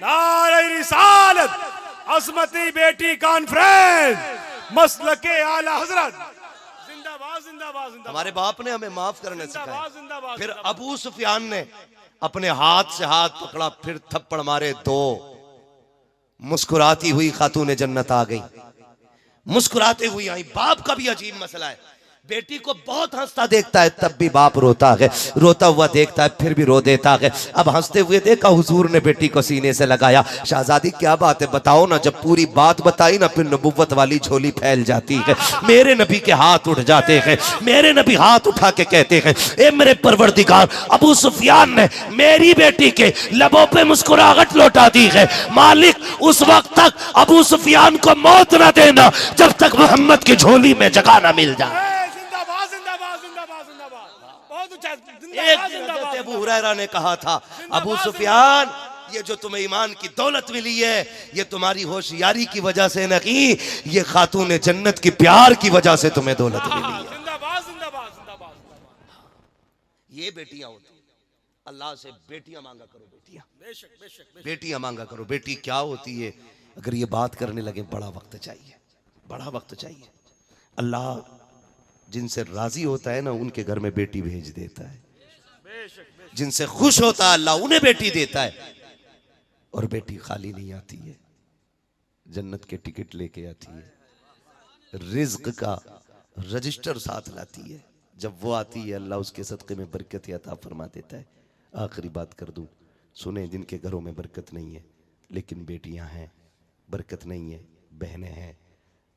नारे रिसालत, असमती बेटी कॉन्फ्रेंस, मसलके आला हजरत, जिंदाबाद जिंदाबाद जिंदाबाद। हमारे बाप ने हमें माफ करने जिंदाबाद सिखाया। जिंदाबाद। फिर अबू सुफियान ने अपने हाथ से हाथ पकड़ा, फिर थप्पड़ मारे 2। मुस्कुराती हुई खातून जन्नत आ गई, मुस्कुराते हुई आई। बाप का भी अजीब मसला है, बेटी को बहुत हंसता देखता है तब भी बाप रोता है, रोता हुआ देखता है फिर भी रो देता है। अब हंसते हुए देखा हुजूर ने बेटी को सीने से लगाया। शहजादी क्या बात है बताओ ना? जब पूरी बात बताई ना फिर नबुव्वत वाली झोली फैल जाती है। मेरे नबी के हाथ उठ जाते हैं, मेरे नबी हाथ उठा के कहते हैं ए मेरे परवरदिगार, अबू सुफियान ने मेरी बेटी के लबों पे मुस्कुराहट लौटा दी है। मालिक उस वक्त तक अबू सुफियान को मौत न देना जब तक मोहम्मद की झोली में जगह न मिल जाए। एक हज़रत अबू हुरैरा ने कहा था अबू सुफियान ये जो तुम्हें ईमान की दौलत मिली है ये तुम्हारी होशियारी की वजह से नहीं, ये खातून जन्नत की प्यार की वजह से तुम्हें दौलत मिली है। जिंदाबाद जिंदाबाद जिंदाबाद। ये बेटियां होती हैं, अल्लाह से बेटियां मांगा करो, बेटियां बेशक बेशक बेटियां मांगा करो। बेटी क्या होती है? अगर ये बात करने लगे बड़ा वक्त चाहिए, बड़ा वक्त चाहिए। अल्लाह जिनसे राजी होता है ना उनके घर में बेटी भेज देता है, जिनसे खुश होता है अल्लाह उन्हें बेटी देता है। और बेटी खाली नहीं आती है, जन्नत के टिकट लेके आती है, रिज्क का रजिस्टर साथ लाती है। जब वो आती है अल्लाह उसके सदक़े में बरकत अता फरमा देता है। आखिरी बात कर दूं, सुने जिनके घरों में बरकत नहीं है लेकिन बेटियां हैं, बरकत नहीं है, बहनें हैं,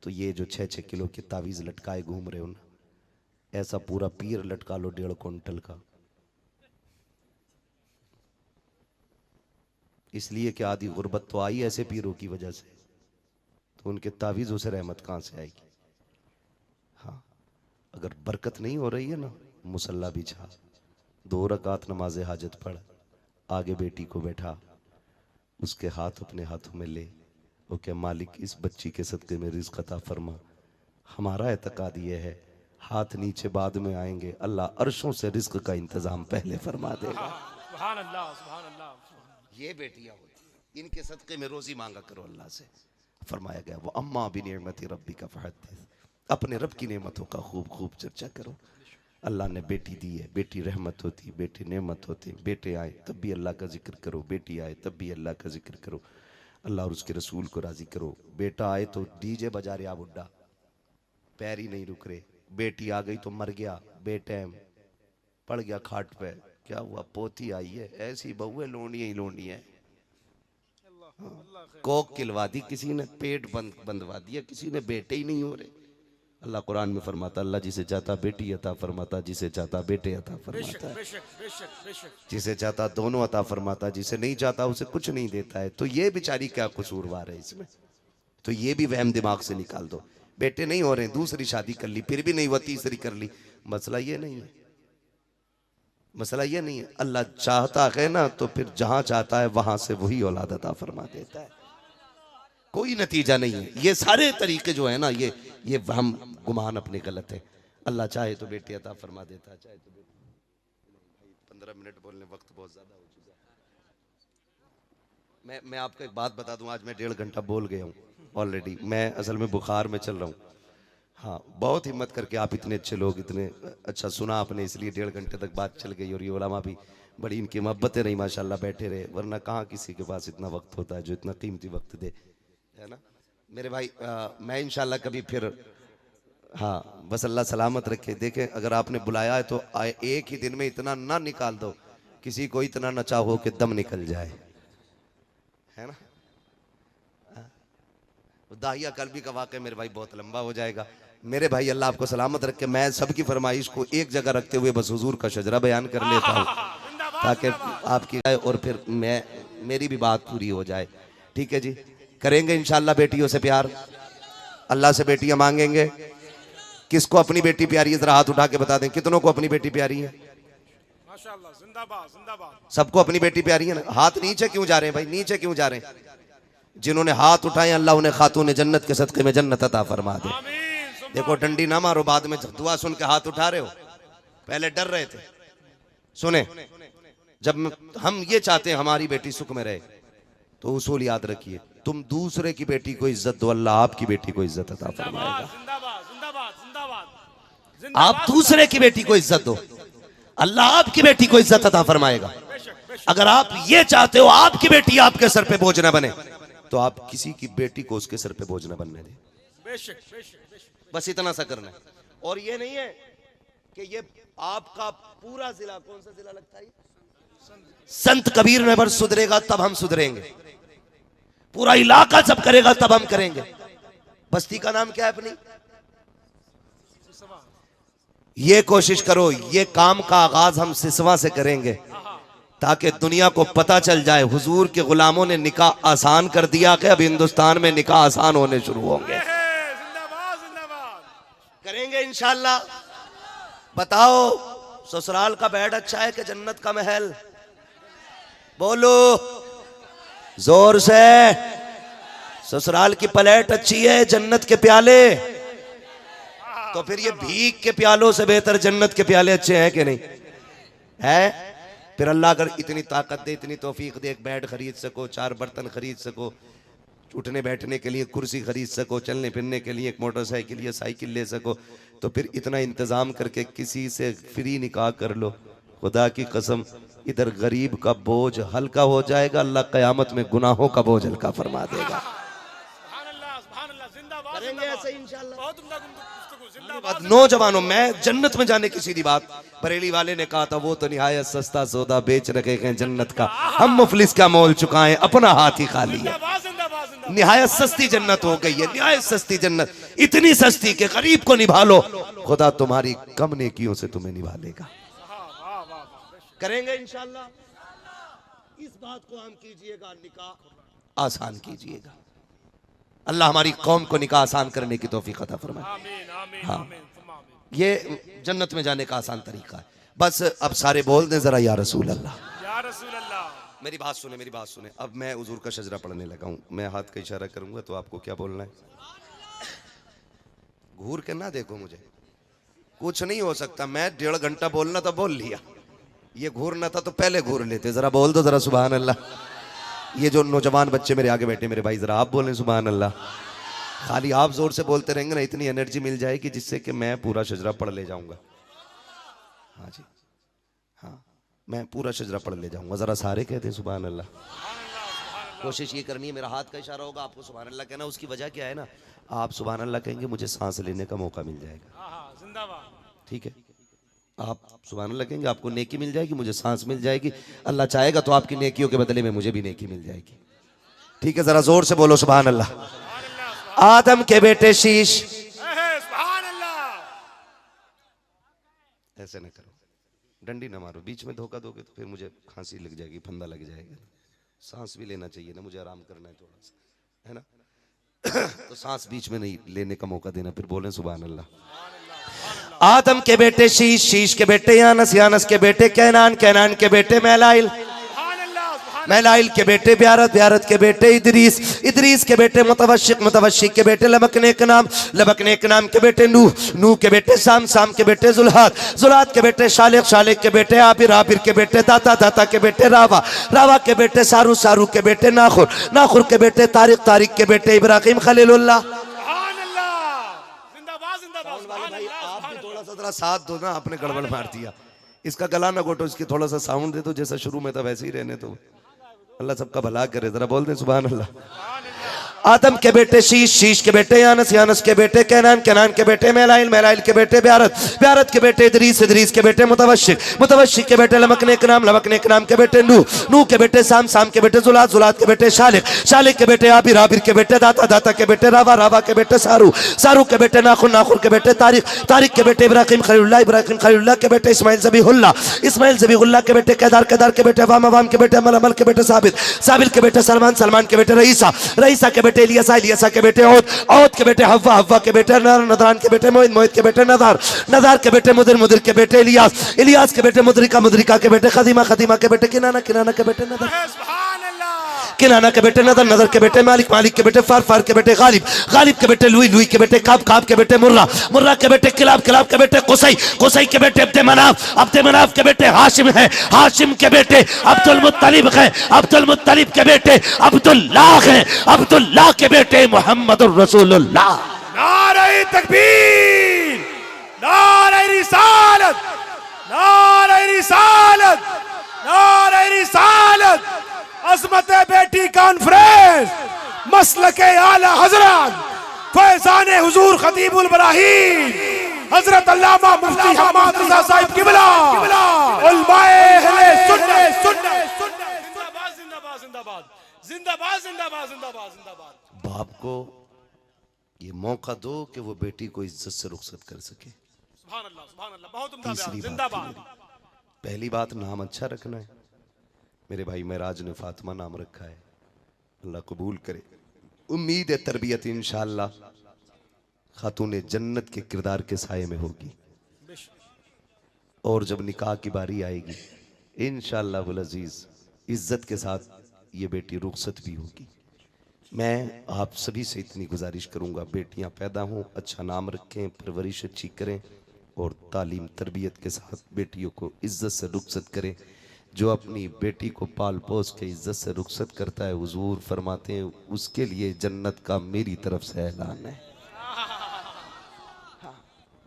तो ये जो 6-6 किलो के तावीज़ लटकाए घूम रहे हो ना, ऐसा पूरा पीर लटका लो 1.5 क्विंटल का। इसलिए कि आधी गुर्बत तो आई ऐसे पीरों की वजह से, तो उनके तावीज़ों से रहमत कहाँ से आएगी। हाँ, अगर बरकत नहीं हो रही है ना, मुसल्ला बिछा, 2 रकात नमाज हाजत पढ़, आगे बेटी को बैठा, उसके हाथ अपने हाथों में ले, वो क्या मालिक इस बच्ची के सदक़े में रिज़्क़ अता फरमा। हमारा एतकाद ये है हाथ नीचे बाद में आएंगे, अल्लाह अर्शों से रिज़्क़ का इंतज़ाम पहले फरमा देगा। सुभान अल्लाह, सुभान अल्लाह। ये बेटियां होती हैं, इनके सदक़े में रोज़ी मांगा करो अल्लाह से। फरमाया गया वो अम्मा बिनिअमति रब्बिका फहद्दिस, अपने रब की नेमतों का खूब खूब चर्चा करो। अल्लाह ने बेटी दी है, बेटी रहमत होती है, बेटी नेमत होती है। बेटे आए तब भी अल्लाह का जिक्र करो, बेटी आए तब भी अल्लाह का जिक्र करो, अल्लाह और उसके रसूल को राज़ी करो। बेटा आए तो डीजे बजा रहा बुड्ढा, पैर ही नहीं रुक रहे। बेटी आ गई तो मर गया, बेटैम पड़ गया खाट पे, क्या हुआ, पोती आई है, ऐसी बहुएं लोनियां ही लोनियां है। कोक किलवा दी किसी ने, पेट बंदवा दिया किसी ने, बेटे ही नहीं हो रहे। अल्लाह कुरान में फरमाता, अल्लाह जिसे चाहता बेटी अता फरमाता, जिसे चाहता बेटे अता फरमाता है, जिसे चाहता दोनों अता फरमाता, जिसे नहीं चाहता उसे कुछ नहीं देता है। तो ये बेचारी क्या कसूरवार है इसमें, तो ये भी वहम दिमाग से निकाल दो। बेटे नहीं हो रहे, दूसरी शादी कर ली, फिर भी नहीं हुआ, तीसरी कर ली। मसला ये नहीं है, मसला ये नहीं है। अल्लाह चाहता है ना तो फिर जहां चाहता है वहां से वही औलाद अता फरमा देता है, कोई नतीजा नहीं है। ये सारे तरीके जो है ना, ये हम गुमान अपने गलत है। अल्लाह चाहे तो बेटी अता फरमा देता है, चाहे तो बेटी। 15 मिनट बोलने, वक्त बहुत ज्यादा हो चुका है। मैं आपको एक बात बता दूं, आज मैं 1.5 घंटा बोल गया हूँ ऑलरेडी। मैं असल में बुखार में चल रहा हूँ। हाँ, बहुत हिम्मत करके आप इतने अच्छे लोग, इतने अच्छा सुना आपने, इसलिए 1.5 घंटे तक बात चल गई। और ये उलमा भी बड़ी इनकी मोहब्बतें रही माशाल्लाह, बैठे रहे, वरना कहाँ किसी के पास इतना वक्त होता है जो इतना कीमती वक्त दे, है ना मेरे भाई। मैं इंशाल्लाह कभी फिर, हाँ बस अल्लाह सलामत रखे। देखें अगर आपने बुलाया है तो एक ही दिन में इतना ना निकाल दो, किसी को इतना न चाहो कि दम निकल जाए, है ना। दाहिया कल्बी का वाक़या मेरे भाई बहुत लंबा हो जाएगा। मेरे भाई अल्लाह आपको सलामत रखे। मैं सबकी फरमाइश को एक जगह रखते हुए बस हुजूर का शजरा बयान कर लेता हूँ ताकि आपकी और फिर मेरी भी बात पूरी हो जाए। ठीक है जी, करेंगे इंशाल्लाह बेटियों से प्यार, अल्लाह से बेटियां मांगेंगे। किसको अपनी बेटी प्यारी है जरा हाथ उठा के बता दें, कितनों को अपनी बेटी प्यारी है? माशाअल्लाह, जिंदाबाद जिंदाबाद। सबको अपनी बेटी प्यारी है ना? हाथ नीचे क्यों जा रहे हैं भाई, नीचे क्यों जा रहे हैं? जिन्होंने हाथ उठाए अल्लाह उन्हें खातून जन्नत के सदक़े में जन्नत अता फरमा दे। देखो डंडी ना मारो, बाद में दुआ सुन के हाथ उठा रहे हो, पहले डर रहे थे। सुने, जब हम ये चाहते हैं हमारी बेटी सुख में रहे तो उसूल याद रखिए, तुम दूसरे की बेटी को इज्जत दो, अल्लाह आपकी बेटी को इज्जत अता फरमाएगा। आप दूसरे की बेटी को इज्जत दो, अल्लाह आपकी बेटी को इज्जत अता फरमाएगा। अगर आप ये चाहते हो आपकी बेटी आपके सर पे बोझ न बने, तो आप किसी की बेटी को उसके सर पे बोझ न बनने दें। बस इतना सा करना है। और ये नहीं है कि ये आपका पूरा जिला, कौन सा जिला लगता है, संत कबीर नगर सुधरेगा तब हम सुधरेंगे, पूरा इलाका जब करेगा तब हम करेंगे। बस्ती का नाम क्या है अपनी? ये कोशिश करो, ये काम का आगाज हम सिसवा से करेंगे ताकि दुनिया को पता चल जाए हुजूर के गुलामों ने निकाह आसान कर दिया कि अब हिंदुस्तान में निकाह आसान होने शुरू होंगे। करेंगे इंशाल्लाह। बताओ ससुराल का बेड अच्छा है कि जन्नत का महल? बोलो जोर से। ससुराल की प्लेट अच्छी है, जन्नत के प्याले? तो फिर ये भीख के प्यालों से बेहतर जन्नत के प्याले अच्छे हैं कि नहीं है? फिर अल्लाह अगर इतनी ताकत दे, इतनी तौफीक दे, एक बेड खरीद सको, 4 बर्तन खरीद सको, उठने बैठने के लिए कुर्सी खरीद सको, चलने फिरने के लिए एक मोटरसाइकिल या साइकिल ले सको, तो फिर इतना इंतज़ाम करके किसी से फ्री निकाह कर लो। खुदा की कसम, इधर गरीब का बोझ हल्का हो जाएगा, अल्लाह क़यामत में गुनाहों का बोझ हल्का फरमा देगा। सुभान अल्लाह, जिंदाबाद करेंगे जिंदाबाद। ऐसे इंशाअल्लाह। बहुत उम्दा गुफ्तगू, जिंदाबाद। नौजवानों, मैं जन्नत में जाने की सीधी बात, बरेली वाले ने कहा था वो तो निहायत सस्ता सौदा बेच रखे हैं जन्नत का, हम मुफलिस का मोल चुकाएं, अपना हाथ ही खाली है। जिंदाबाद जिंदाबाद जिंदाबाद। निहायत सस्ती जन्नत हो गई है, निहायत सस्ती जन्नत, इतनी सस्ती कि गरीब को निभा लो, खुदा तुम्हारी कम नेकियों से तुम्हें निभा लेगा। वाह वाह वाह। करेंगे इंशाअल्लाह। इस बात को हम कीजिएगा, निकाह आसान कीजिएगा। अल्लाह हमारी कौम को निकाह आसान करने की तौफीक अता फरमाए। आमीन आमीन हाँ। आमीन सुम्मा आमीन। ये जन्नत में जाने का आसान तरीका है। बस अब सारे बोल दें जरा या रसूल अल्लाह। या रसूल अल्लाह। मेरी बात सुने, मेरी बात सुने। अब मैं हुजूर का शजरा पढ़ने लगा हूँ, मैं हाथ का इशारा करूंगा तो आपको क्या बोलना है, घूर के ना देखो मुझे, कुछ नहीं हो सकता। मैं 1.5 घंटा बोलना था, बोल लिया। ये घूरना था तो पहले घूर लेते। जरा बोल दो जरा सुभान अल्लाह। ये जो नौजवान बच्चे मेरे आगे बैठे मेरे भाई, जरा आप बोलें सुभान अल्लाह। खाली आप जोर से बोलते रहेंगे ना, इतनी एनर्जी मिल जाएगी जिससे कि मैं पूरा शजरा पढ़ ले जाऊंगा। हाँ जी, हाँ, मैं पूरा शजरा पढ़ ले जाऊंगा। जरा सारे कहते हैं सुभान अल्लाह। कोशिश ये करनी है, मेरा हाथ का इशारा होगा, आपको सुभान अल्लाह कहना। उसकी वजह क्या है ना, आप सुभान अल्लाह कहेंगे मुझे सांस लेने का मौका मिल जाएगा। हाँ हाँ जिंदाबाद। ठीक है, आप सुभान अल्लाह कहेंगे, आपको नेकी मिल जाएगी, मुझे सांस मिल जाएगी। अल्लाह चाहेगा तो आपकी नेकियों के बदले में मुझे भी नेकी मिल जाएगी। ठीक है, जरा जोर से बोलो सुभान अल्लाह। आदम के बेटे शीश, सुभान अल्लाह। ऐसे न करो, डंडी ना मारो, बीच में धोखा दोगे तो फिर मुझे खांसी लग जाएगी, फंदा लग जाएगा। सांस भी लेना चाहिए ना, मुझे आराम करना है थोड़ा सा, है ना। तो सांस बीच में नहीं लेने का मौका देना। फिर बोलें सुभान अल्लाह। आदम के बेटे शीश, शीश के बेटे यानस, यानस के बेटे कैनान, कैनान के बेटे मैलाइल, मैलाइल के बेटे ब्यारत, ब्यारत के बेटे इदरीस, इदरीस के बेटे मुतवशिक, मुतवशिक के बेटे लबकने के नाम, लबकने के नाम के बेटे नूह, नूह के बेटे साम, साम के बेटे जुल्हाद, जुल्हाद के बेटे शालिक, शालिक के बेटे आबिर, आबिर के बेटे दाता, दाता के बेटे रावा, रावा के बेटे सारू, सारू के बेटे नाखुर, नाखुर के बेटे तारिक, तारिक के बेटे इब्राहिम खलीलुल्लाह। आप भी थोड़ा सा जरा साथ दो ना, आपने गड़बड़ मार दिया। इसका गला ना घोटो, इसकी थोड़ा सा साउंड दे दो, जैसा शुरू में था वैसे ही रहने दो। अल्लाह सबका भला करे, जरा बोल दे सुभान अल्लाह। आदम के बेटे शीश, शीश के बेटे यानस, यानस के बेटे कैनान, कैनान के बेटे मैलाइल, मैलाइल के बेटे ब्यारत, ब्यारत के बेटे इदरीस, इदरीस के बेटे मुतवशिक, मुतवशिक के बेटे लबकने के नाम, लबकने के नाम के बेटे नूह, नूह के बेटे साम, साम के बेटे जुलाद, जुलाद के बेटे शालिक, शालिक के बेटे आबिर, आबिर के बेटे दाता, दाता के बेटे रावा, रावा के बेटे सारू, सारू के बेटे नाखुर, नाखुर के बेटे तारिक, तारिक के बेटे इब्राहिम खलीलुल्लाह, इब्राहिम खलीलुल्लाह के बेटे इस्माइल ज़बीहुल्लाह, इस्माइल ज़बीहुल्लाह के बेटे केदार, केदार के बेटे अवाम, अवाम के बेटे अमल, अमल के बेटे साबित, साबिल के बेटे सलमान, सलमान के बेटे रईसा, रईसा के बेटे इलियासा, इलियासा के बेटे औद, औद के बेटे हव्वा, हव्वा के बेटे नदरान के बेटे मोहित, मोहित के बेटे नदार, नदार के बेटे मुदिर, मुदिर के बेटे इलियास, इलियास के बेटे मुदरिका, मुदरिका के बेटे खदीमा, खदीमा के बेटे किनाना, किनाना के बेटे नदर, किनाना के बेटे नदर, नदर के बेटे मालिक, मालिक के बेटे फार, फार के बेटे गालिब, गालिब के बेटे लुई, लुई के बेटे काब, काब के बेटे मुर्रा, मुर्रा के बेटे किलाब, किलाब के बेटे कुसई, कुसई के बेटे अब्दे मनाफ, अब्दे मनाफ के बेटे हाशिम है, हाशिम के बेटे अब्दुल मुत्तलिब है, अब्दुल मुत्तलिब के बेटे अब्दुल्लाह है, अब्दुल्लाह के बेटे मुहम्मदुर रसूलुल्लाह। नारे तकबीर, नारे रिसालत, नारे रिसालत, नारे रिसालत। अज़मत बेटी कॉन्फ्रेंस, मसलके आला हजरत फैजान हुजूर खतीबुल बराहीन हजरत अल्लामा मुफ्ती हम्माद रज़ा साहिब किबला, उलमाए अहले सुन्नत, जिंदाबाद जिंदाबाद जिंदाबाद जिंदाबाद जिंदाबाद जिंदाबाद जिंदाबाद। बाप को ये मौका दो कि वो बेटी को इज्जत से रुखसत कर सके। सुभान अल्लाह, सुभान अल्लाह, बहुत उम्दा तीसरी बयान, बात, जिंदाबाद। पहली बात, नाम अच्छा रखना है। मेरे भाई महराज ने फातिमा नाम रखा है, अल्लाह कबूल करे। उम्मीद है तरबियत इंशाअल्लाह खातून जन्नत के किरदार के साये में होगी, और जब निकाह की बारी आएगी इंशाअल्लाह वल अजीज इज्जत के साथ ये बेटी रुखसत भी होगी। मैं आप सभी से इतनी गुजारिश करूंगा, बेटियां पैदा हों, अच्छा नाम रखें, परवरिश अच्छी करें और तालीम तरबियत के साथ बेटियों को इज्जत से रुखसत करें। जो अपनी बेटी को पाल पोस के इज्जत से रुखसत करता है, हुजूर फरमाते हैं उसके लिए जन्नत का मेरी तरफ से ऐलान है।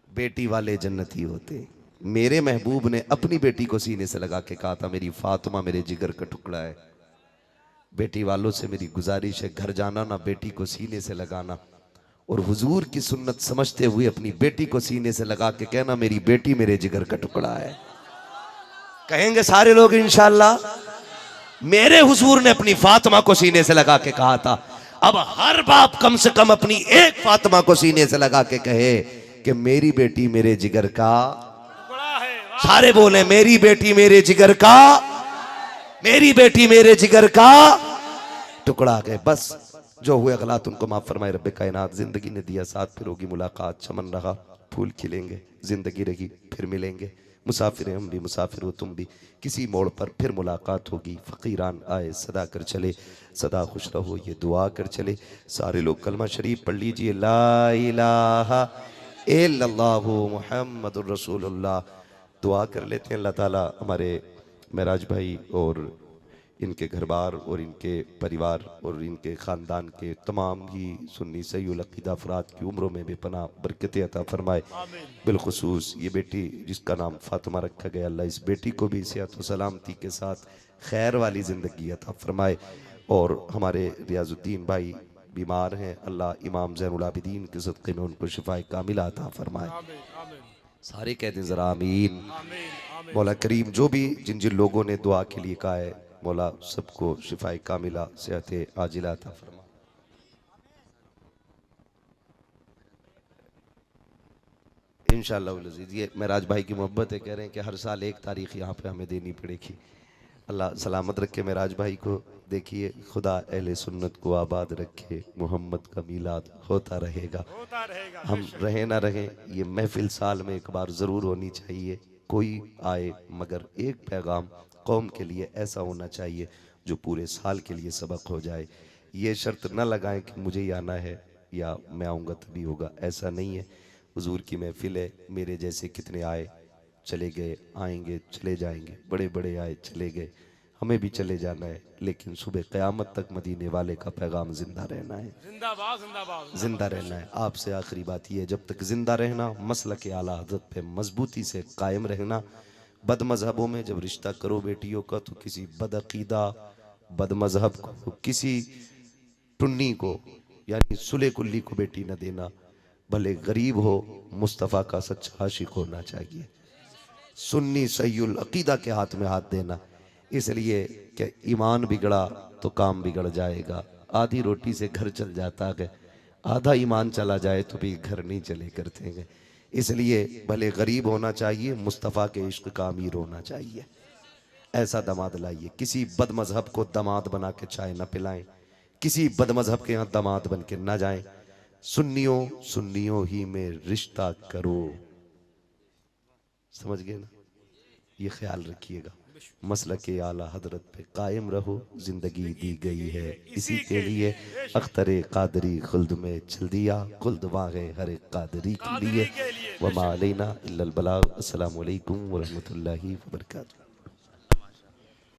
बेटी वाले जन्नती होते हैं। मेरे महबूब ने अपनी बेटी को सीने से लगा के कहा था, मेरी फातिमा मेरे जिगर का टुकड़ा है। बेटी वालों से मेरी गुजारिश है, घर जाना ना बेटी को सीने से लगाना, और हुजूर की सुन्नत समझते हुए अपनी बेटी को सीने से लगा के कहना, मेरी बेटी मेरे जिगर का टुकड़ा है। कहेंगे सारे लोग इंशाअल्लाह। मेरे हुजूर ने अपनी फातिमा को सीने से लगा के कहा था। अब हर बाप कम से कम अपनी एक फातिमा को सीने से लगा के कहे कि मेरी बेटी मेरे जिगर का टुकड़ा है। वाह। सारे बोले, मेरी बेटी मेरे जिगर का, मेरी बेटी मेरे जिगर का टुकड़ा है। बस जो हुए गलत उनको माफ फरमाए रब्बे कायनात। जिंदगी ने दिया साथ, फिर होगी मुलाकात, चमन रहा फूल खिलेंगे, जिंदगी रही फिर मिलेंगे। मुसाफिर हम भी, मुसाफिर हो तुम भी, किसी मोड़ पर फिर मुलाकात होगी। फ़कीरान आए सदा कर चले, सदा खुश रहो ये दुआ कर चले। सारे लोग कलमा शरीफ पढ़ लीजिए, ला इलाहा इल्लल्लाहु मुहम्मदुर रसूलुल्लाह। दुआ कर लेते हैं, अल्लाह ताला हमारे महराज भाई और इनके घर बार और इनके परिवार और इनके ख़ानदान के तमाम ही सुन्नी सही उल अक़ीदा अफ़राद की उम्रों में बेपनाह बरकत अता फरमाए। बिलखुसूस ये बेटी जिसका नाम फ़ातिमा रखा गया, अल्लाह इस बेटी को भी सेहत व सलामती के साथ खैर वाली ज़िंदगी अता फरमाए। और हमारे रियाजुद्दीन भाई बीमार हैं, अल्लाह इमाम ज़ैनुल आबिदीन के सदक़े में उनको शिफ़ाए कामिला अता फरमाए। सारे कहते हैं ज़रा आमीन। मौला करीम जो भी जिन जिन लोगों ने दुआ के लिए कहा है, मौला सबको शिफाए कामिला सेहत आजिला अता फरमा। इंशाअल्लाह अज़ीज़। ये महराज भाई की मोहब्बत है, कह रहे हैं कि हर साल एक तारीख यहाँ पे हमें देनी पड़ेगी। अल्लाह सलामत रखे महराज भाई को। देखिए खुदा अहले सुन्नत को आबाद रखे, मोहम्मद का मीलाद होता रहेगा। हम रहें ना रहें, ये महफिल साल में एक बार ज़रूर होनी चाहिए। कोई आए मगर एक पैगाम कौम के लिए ऐसा होना चाहिए जो पूरे साल के लिए सबक हो जाए। ये शर्त न लगाएं कि मुझे ही आना है या मैं आऊँगा तभी होगा, ऐसा नहीं है। हुजूर की महफिल है, मेरे जैसे कितने आए चले गए, आएंगे चले जाएंगे, बड़े बड़े आए चले गए, हमें भी चले जाना है, लेकिन सुबह क़यामत तक मदीने वाले का पैगाम जिंदा रहना है। जिंदाबाद जिंदाबाद जिंदा रहना है। आपसे आखिरी बात यह है, जब तक जिंदा रहना, मसलक आला हज़रत पे मजबूती से कायम रहना। बद मजहबों में जब रिश्ता करो बेटियों का, तो किसी बदअकीदा बद मजहब को, किसी टुन्नी को यानी सुले कुल्ली को बेटी न देना। भले गरीब हो, मुस्तफ़ा का सच्चा आशिक होना चाहिए। सुन्नी सहीउल अकीदा के हाथ में हाथ देना, इसलिए कि ईमान बिगड़ा तो काम बिगड़ जाएगा। आधी रोटी से घर चल जाता है, आधा ईमान चला जाए तो भी घर नहीं चले करते हैं। इसलिए भले गरीब होना चाहिए, मुस्तफ़ा के इश्क का अमीर होना चाहिए। ऐसा दामाद लाइए। किसी बद मजहब को दामाद बना के चाय न पिलाएं, किसी बद मजहब के यहाँ दामाद बन के न जाएं। सुन्नियों ही में रिश्ता करो। समझ गए ना? ये ख्याल रखिएगा। मसलक आला हजरत पे कायम रहो। जिंदगी दी गई है इसी के लिए। अख्तरे कादरी खुल्द में चल दिया, खुल्द वागे हर एक कादरी के लिए। वमा अलैना इल्लल बलाग। अस्सलामु अलैकुम व रहमतुल्लाहि व बरकातुहू।